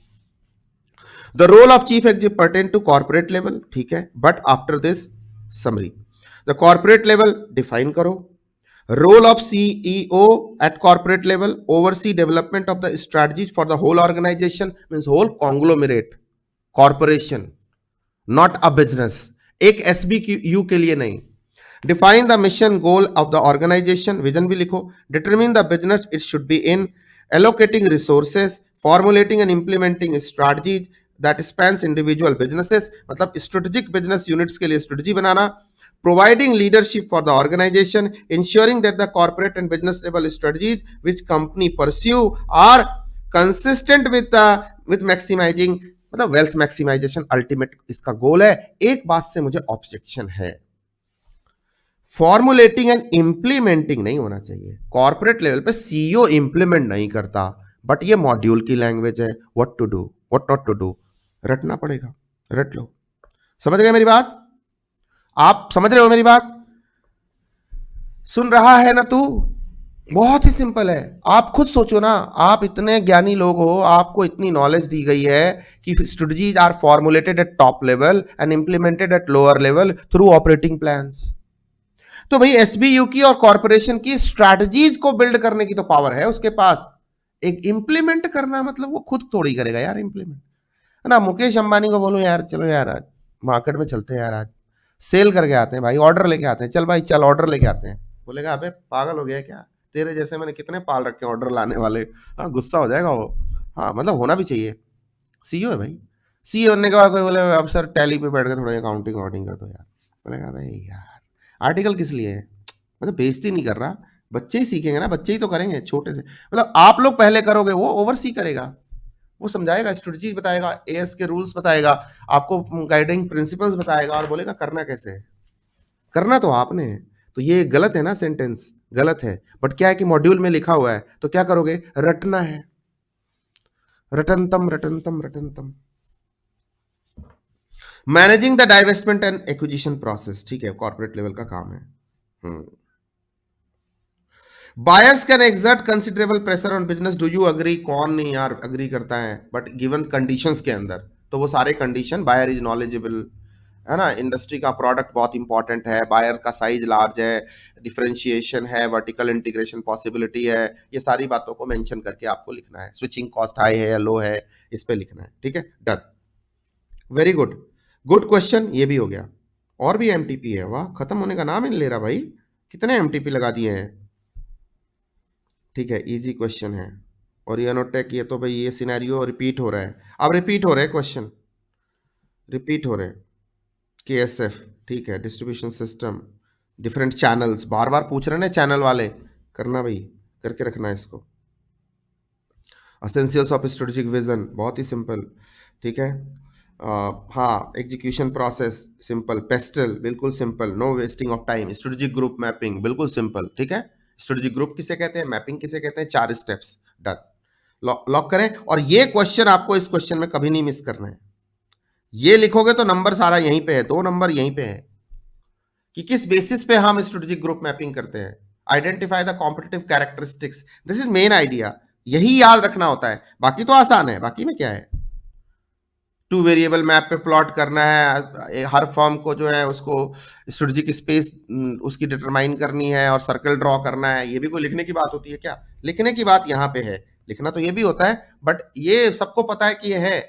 The role of chief executive pertain to corporate level, ठीक है, but after this summary. The corporate level define करो। Role of CEO at corporate level, oversee development of the strategies for the whole organization, means whole conglomerate corporation, not a business, एक SBU के लिए नहीं। Define the mission goal of the organization, vision भी लिखो। Determine the business it should be in, allocating resources, formulating and implementing strategies that spans individual businesses, मतलब strategic business units के लिए strategy banana. Providing leadership for the organization, ensuring that the corporate and business level strategies which company pursue are consistent with maximizing, मतलब wealth maximization ultimate इसका गोल है। एक बात से मुझे ऑब्जेक्शन है, फॉर्मुलेटिंग एंड इंप्लीमेंटिंग नहीं होना चाहिए। कॉर्पोरेट लेवल पे सीईओ इंप्लीमेंट नहीं करता, बट ये मॉड्यूल की लैंग्वेज है। What to do, what not to do, रटना पड़ेगा, रट लो। समझ गए मेरी बात? आप समझ रहे हो मेरी बात? सुन रहा है ना तू? बहुत ही सिंपल है। आप खुद सोचो ना, आप इतने ज्ञानी लोग हो, आपको इतनी नॉलेज दी गई है कि strategies are formulated at top level and implemented at lower level through operating plans. तो भाई एसबीयू की और कॉर्पोरेशन की स्ट्रैटेजीज को बिल्ड करने की तो पावर है उसके पास। एक इंप्लीमेंट करना मतलब वो खुद थोड़ी करेगा यार इंप्लीमेंट, है ना। मुकेश अंबानी को बोलो यार चलो यार आज मार्केट में चलते हैं यार, आज सेल करके आते हैं भाई, ऑर्डर लेके आते हैं, चल भाई चल ऑर्डर लेके आते हैं। बोलेगा अबे पागल हो गया क्या, तेरे जैसे मैंने कितने पाल रखे ऑर्डर लाने वाले। हाँ गुस्सा हो जाएगा वो। हाँ मतलब होना भी चाहिए, सीईओ है भाई। सीईओ होने के बाद कोई बोले अब सर टैली पे बैठ के थोड़ा अकाउंटिंग वाउंटिंग कर दो यार, बोलेगा भाई यार आर्टिकल किस लिए है, मतलब बेइज्जती नहीं कर रहा, बच्चे ही सीखेंगे ना, बच्चे ही तो करेंगे छोटे से, मतलब आप लोग पहले करोगे वो ओवरसी करेगा, वो समझाएगा, स्ट्रेटजीज बताएगा, एएस के रूल्स बताएगा, आपको गाइडिंग प्रिंसिपल्स बताएगा और बोलेगा करना कैसे है। करना तो आपने है। तो ये गलत है ना, सेंटेंस गलत है, बट क्या है कि मॉड्यूल में लिखा हुआ है तो क्या करोगे, रटना है, रटनतम रटनतम रटनतम। Managing the divestment and acquisition process, ठीक है, कॉर्पोरेट लेवल का काम है। Buyers can exert considerable pressure on business, do you agree. कौन नहीं यार अग्री करता है, बट गिवन कंडीशंस के अंदर, तो वो सारे कंडीशन, बायर इज नॉलेजेबल, है ना, इंडस्ट्री का प्रोडक्ट बहुत इंपॉर्टेंट है, बायर का साइज लार्ज है, डिफरेंशिएशन है, वर्टिकल इंटीग्रेशन पॉसिबिलिटी है, ये सारी बातों को मेंशन करके आपको लिखना है। स्विचिंग कॉस्ट हाई है या लो है, इस पे लिखना है, ठीक है, done, very good, good question, ये भी हो गया। और भी एमटीपी है, वाह खत्म होने का नाम ही नहीं ले रहा भाई, कितने एमटीपी लगा दिए हैं। ठीक है, इजी क्वेश्चन है। और ये नोटेक, ये तो भाई ये सिनेरियो रिपीट हो रहा है, अब रिपीट हो रहे हैं क्वेश्चन, रिपीट हो रहे हैं। केएसएफ, ठीक है, डिस्ट्रीब्यूशन सिस्टम, डिफरेंट चैनल्स, बार बार पूछ रहे हैं चैनल वाले, करना भाई, करके रखना है इसको। असेंशियल्स ऑफ स्ट्रेटेजिक विजन, बहुत ही सिंपल, ठीक है। हाँ, एग्जीक्यूशन प्रोसेस सिंपल, पेस्टल बिल्कुल simple, no wasting of time, strategic group mapping बिल्कुल सिंपल, ठीक है। स्ट्रेटेजिक ग्रुप किसे कहते हैं, मैपिंग किसे कहते हैं, 4 स्टेप्स, डन, लॉक करें। और ये क्वेश्चन आपको इस क्वेश्चन में कभी नहीं मिस करना है, ये लिखोगे तो नंबर सारा यहीं पे है, 2 नंबर यहीं पे है कि किस बेसिस पे हम स्ट्रेटेजिक ग्रुप मैपिंग करते हैं। Identify the competitive characteristics, this is main idea, यही याद रखना होता है, बाकी तो आसान है, बाकी में क्या है, 2 वेरिएबल मैप पे प्लॉट करना है, हर फॉर्म को जो है उसको स्ट्रेटेजिक स्पेस उसकी डिटरमाइन करनी है और सर्कल ड्रॉ करना है, ये भी कोई लिखने की बात होती है क्या, लिखने की बात यहाँ पे है, लिखना तो ये भी होता है, बट ये सबको पता है कि ये है।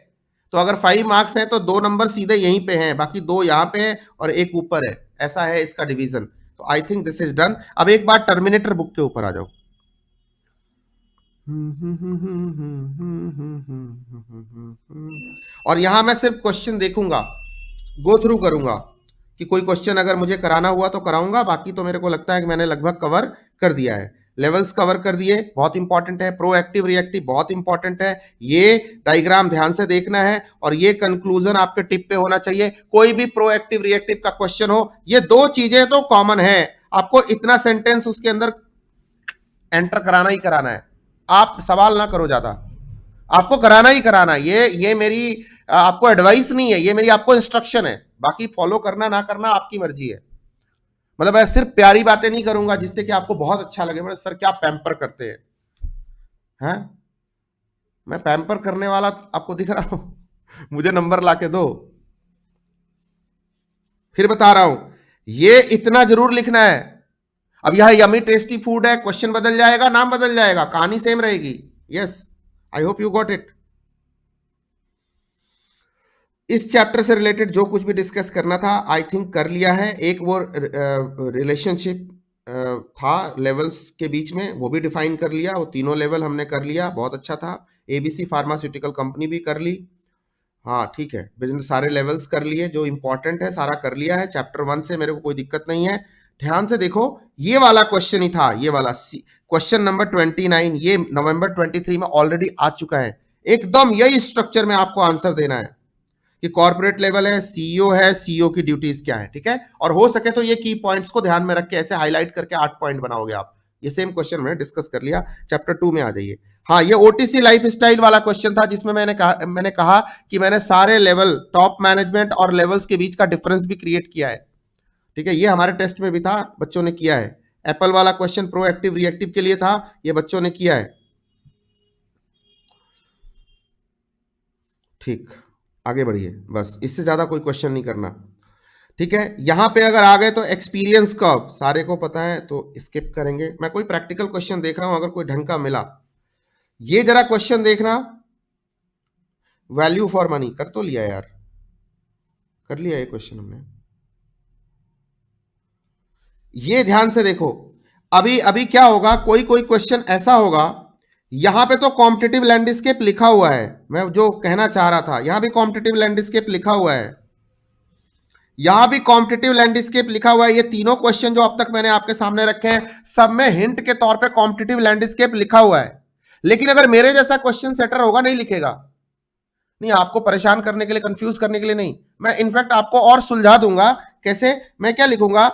तो अगर 5 मार्क्स है तो 2 नंबर सीधे यहीं पे हैं, बाकी 2 यहाँ पे है और एक ऊपर है, ऐसा है इसका डिवीजन। तो I think this is done. अब एक बार टर्मिनेटर बुक के ऊपर आ जाओ। और यहां मैं सिर्फ क्वेश्चन देखूंगा, गो थ्रू करूंगा कि कोई क्वेश्चन अगर मुझे कराना हुआ तो कराऊंगा, बाकी तो मेरे को लगता है कि मैंने लगभग कवर कर दिया है। लेवल्स कवर कर दिए, बहुत इंपॉर्टेंट है, प्रोएक्टिव रिएक्टिव बहुत इंपॉर्टेंट है, ये डायग्राम ध्यान से देखना है और ये कंक्लूजन आपके टिप पे होना चाहिए। कोई भी प्रोएक्टिव रिएक्टिव का क्वेश्चन हो, ये 2 चीजें तो कॉमन है, आपको इतना सेंटेंस उसके अंदर एंटर कराना ही कराना है, आप सवाल ना करो ज्यादा, आपको कराना ही कराना। ये मेरी आपको एडवाइस नहीं है, ये मेरी आपको इंस्ट्रक्शन है, बाकी फॉलो करना ना करना आपकी मर्जी है। मतलब मैं सिर्फ प्यारी बातें नहीं करूंगा जिससे कि आपको बहुत अच्छा लगे, मतलब सर क्या पैम्पर करते हैं, मैं पैम्पर करने वाला आपको दिख रहा हूं मुझे नंबर लाके दो। फिर बता रहा हूं, ये इतना जरूर लिखना है। अब यह यमी टेस्टी फूड है, क्वेश्चन बदल जाएगा, नाम बदल जाएगा, कहानी सेम रहेगी। Yes, I hope you got it. इस चैप्टर से रिलेटेड जो कुछ भी डिस्कस करना था आई थिंक कर लिया है। एक वो रिलेशनशिप था लेवल्स के बीच में, वो भी डिफाइन कर लिया, वो तीनों लेवल हमने कर लिया, बहुत अच्छा था। एबीसी फार्मास्यूटिकल कंपनी भी कर ली, हाँ ठीक है, बिजनेस सारे लेवल्स कर लिए, जो इंपॉर्टेंट है सारा कर लिया है। चैप्टर 1 से मेरे को कोई दिक्कत नहीं है। ध्यान से देखो, ये वाला क्वेश्चन ही था, ये वाला क्वेश्चन नंबर 29, ये नवंबर 23 में ऑलरेडी आ चुका है। एकदम यही स्ट्रक्चर में आपको आंसर देना है कि कॉर्पोरेट लेवल है, सीईओ है, सीईओ की ड्यूटीज क्या है, ठीक है। और हो सके तो ये की पॉइंट्स को ध्यान में रख के ऐसे हाईलाइट करके 8 पॉइंट बनाओगे आप। ये सेम क्वेश्चन मैंने डिस्कस कर लिया। चैप्टर 2 में आ जाइए। हाँ, ये ओटीसी लाइफ स्टाइल वाला क्वेश्चन था जिसमें मैंने कहा कि मैंने सारे लेवल, टॉप मैनेजमेंट और लेवल्स के बीच का डिफरेंस भी क्रिएट किया है, ठीक है। ये हमारे टेस्ट में भी था, बच्चों ने किया है। एप्पल वाला क्वेश्चन प्रोएक्टिव रिएक्टिव के लिए था, ये बच्चों ने किया है। ठीक, आगे बढ़िए, बस इससे ज्यादा कोई क्वेश्चन नहीं करना। ठीक है, यहां पे अगर आ गए तो एक्सपीरियंस कर्व सारे को पता है तो स्किप करेंगे। मैं कोई प्रैक्टिकल क्वेश्चन देख रहा हूं, अगर कोई ढंग का मिला, ये जरा क्वेश्चन देखना। वैल्यू फॉर मनी कर तो लिया यार, कर लिया ये क्वेश्चन हमने। ये ध्यान से देखो, अभी अभी क्या होगा, कोई कोई क्वेश्चन ऐसा होगा, यहां पे तो कॉम्पिटिटिव लैंडस्केप लिखा हुआ है, मैं जो कहना चाह रहा था, यहां भी कॉम्पिटिटिव लैंडस्केप लिखा हुआ है, यहां भी कॉम्पिटिटिव लैंडस्केप लिखा हुआ है। ये तीनों क्वेश्चन जो अब तक मैंने आपके सामने रखे हैं, सब में हिंट के तौर पे कॉम्पिटिटिव लैंडस्केप लिखा हुआ है। लेकिन अगर मेरे जैसा क्वेश्चन सेटर होगा, नहीं लिखेगा, नहीं, आपको परेशान करने के लिए, कंफ्यूज करने के लिए नहीं, मैं इनफैक्ट आपको और सुलझा दूंगा। कैसे? मैं क्या लिखूंगा,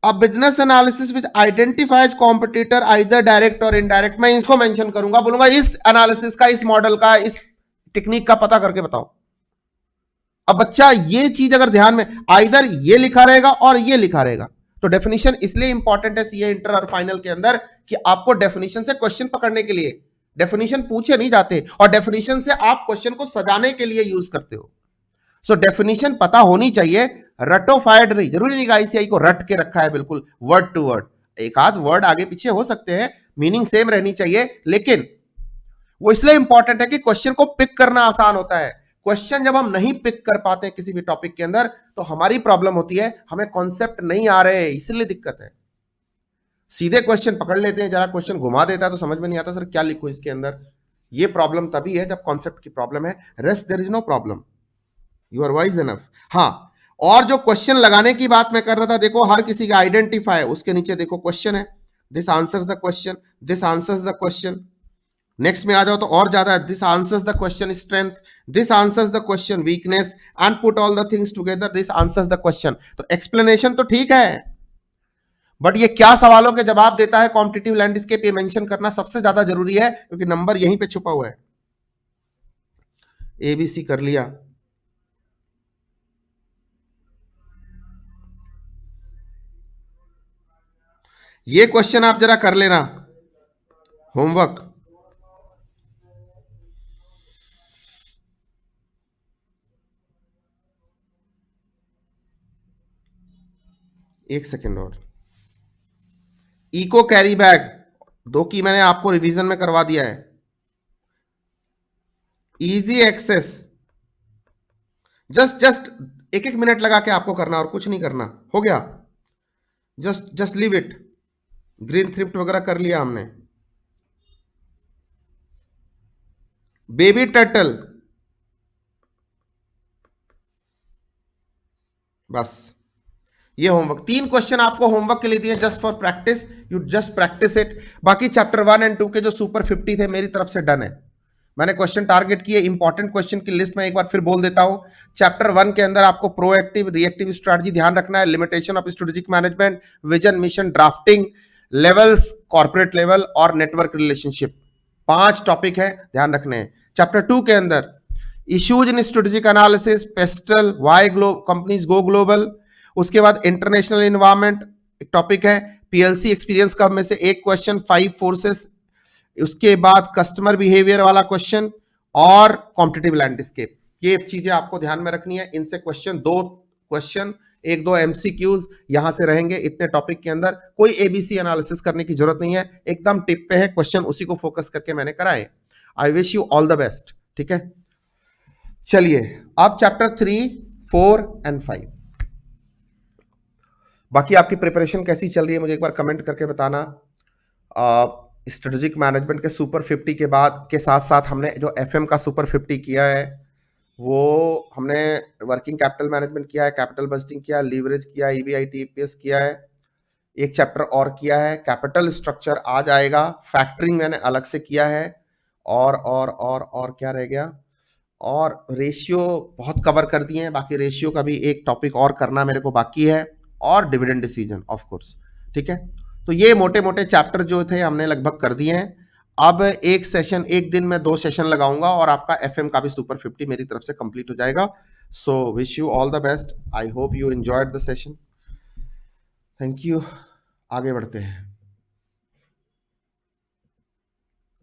a business analysis which identifies competitor either direct और इनडायरेक्ट, मैं इसको मेंशन करूंगा, बोलूंगा इस एनालिसिस का, इस मॉडल का, इस टेक्निक का पता करके बताओ। अब बच्चा ये चीज अगर ध्यान में, आइदर ये लिखा रहेगा और ये लिखा रहेगा, तो डेफिनेशन इसलिए इंपॉर्टेंट है सीए इंटर और फाइनल के अंदर, कि आपको डेफिनेशन से क्वेश्चन पकड़ने के लिए, डेफिनेशन पूछे नहीं जाते, और डेफिनेशन से आप क्वेश्चन को सजाने के लिए यूज करते हो। सो डेफिनेशन पता होनी चाहिए, रटो फायर्ड नहीं, जरूरी नहीं आईसीआई को रट के रखा है बिल्कुल वर्ड टू वर्ड, एक आध वर्ड आगे पीछे हो सकते हैं, मीनिंग सेम रहनी चाहिए, लेकिन वो इसलिए इंपॉर्टेंट है कि क्वेश्चन को पिक करना आसान होता है। क्वेश्चन जब हम नहीं पिक कर पाते किसी भी टॉपिक के अंदर, तो हमारी प्रॉब्लम होती है, हमें कॉन्सेप्ट नहीं आ रहे, इसलिए दिक्कत है। सीधे क्वेश्चन पकड़ लेते हैं, जरा क्वेश्चन घुमा देता है तो समझ में नहीं आता सर क्या लिखूं इसके अंदर। ये प्रॉब्लम तभी है जब कॉन्सेप्ट की प्रॉब्लम है, rest there is no problem, you are wise enough. हाँ, और जो क्वेश्चन लगाने की बात मैं कर रहा था, देखो हर किसी का आइडेंटिफाई, उसके नीचे देखो क्वेश्चन है, this answers the question, this answers the question. Next में आ जाओ तो और ज्यादा, this answers the question strength, this answers the question weakness, and put all the things together, this answers the question. तो एक्सप्लेनेशन तो ठीक है, बट ये क्या सवालों के जवाब देता है कॉम्पिटिटिव लैंडस्केप, ये मेंशन करना सबसे ज्यादा जरूरी है, क्योंकि नंबर यहीं पे छुपा हुआ है। एबीसी कर लिया, ये क्वेश्चन आप जरा कर लेना होमवर्क। एक सेकेंड और, इको कैरी बैग 2 की मैंने आपको रिवीजन में करवा दिया है। इजी एक्सेस, जस्ट 1-1 मिनट लगा के आपको करना और कुछ नहीं करना, हो गया, just leave it. Green thrift वगैरह कर लिया हमने। बेबी टर्टल, बस ये होमवर्क, 3 क्वेश्चन आपको होमवर्क के लिए दिए, just for practice, you just practice it. बाकी चैप्टर 1 एंड 2 के जो सुपर 50 थे मेरी तरफ से डन है, मैंने क्वेश्चन टारगेट किए, इंपॉर्टेंट क्वेश्चन की लिस्ट में एक बार फिर बोल देता हूं। चैप्टर 1 के अंदर आपको प्रोएक्टिव रिएक्टिव स्ट्रैटेजी ध्यान रखना है, limitation of strategic management, vision mission drafting, levels corporate level और नेटवर्क रिलेशनशिप, 5 टॉपिक है, ध्यान रखने हैं। चैप्टर 2 के अंदर issues in strategic analysis, pastel, why companies go global, उसके बाद इंटरनेशनल एनवायरनमेंट एक टॉपिक है, पीएलसी एक्सपीरियंस कर्व में से एक क्वेश्चन, 5 फोर्सेस, उसके बाद कस्टमर बिहेवियर वाला क्वेश्चन और कॉम्पिटिटिव लैंडस्केप। ये चीजें आपको ध्यान में रखनी है, इनसे क्वेश्चन 2 क्वेश्चन 1-2 एमसीक्यूज यहां से रहेंगे। इतने टॉपिक के अंदर कोई एबीसी एनालिसिस करने की जरूरत नहीं है, एकदम टिप पे है क्वेश्चन, उसी को फोकस करके मैंने कराए। I wish you all the best. ठीक है, चलिए अब चैप्टर 3, 4 एंड 5, बाकी आपकी प्रिपरेशन कैसी चल रही है मुझे एक बार कमेंट करके बताना। स्ट्रेटेजिक मैनेजमेंट के सुपर 50 के बाद के साथ साथ हमने जो एफएम का सुपर 50 किया है, वो हमने वर्किंग कैपिटल मैनेजमेंट किया है, कैपिटल बजटिंग किया है, लीवरेज किया है, ईबीआई टीपीएस किया है, एक चैप्टर और किया है, कैपिटल स्ट्रक्चर आज आएगा, फैक्टरिंग मैंने अलग से किया है, और क्या रह गया, और रेशियो बहुत कवर कर दिए हैं, बाकी रेशियो का भी एक टॉपिक और करना मेरे को बाकी है, और डिविडेंड डिसीजन ऑफ कोर्स। ठीक है, तो ये मोटे मोटे चैप्टर जो थे हमने लगभग कर दिए हैं। अब एक सेशन, एक दिन में 2 सेशन लगाऊंगा और आपका एफएम का भी सुपर 50 मेरी तरफ से कंप्लीट हो जाएगा। So wish you all the best, I hope you enjoyed the session, thank you, आगे बढ़ते हैं।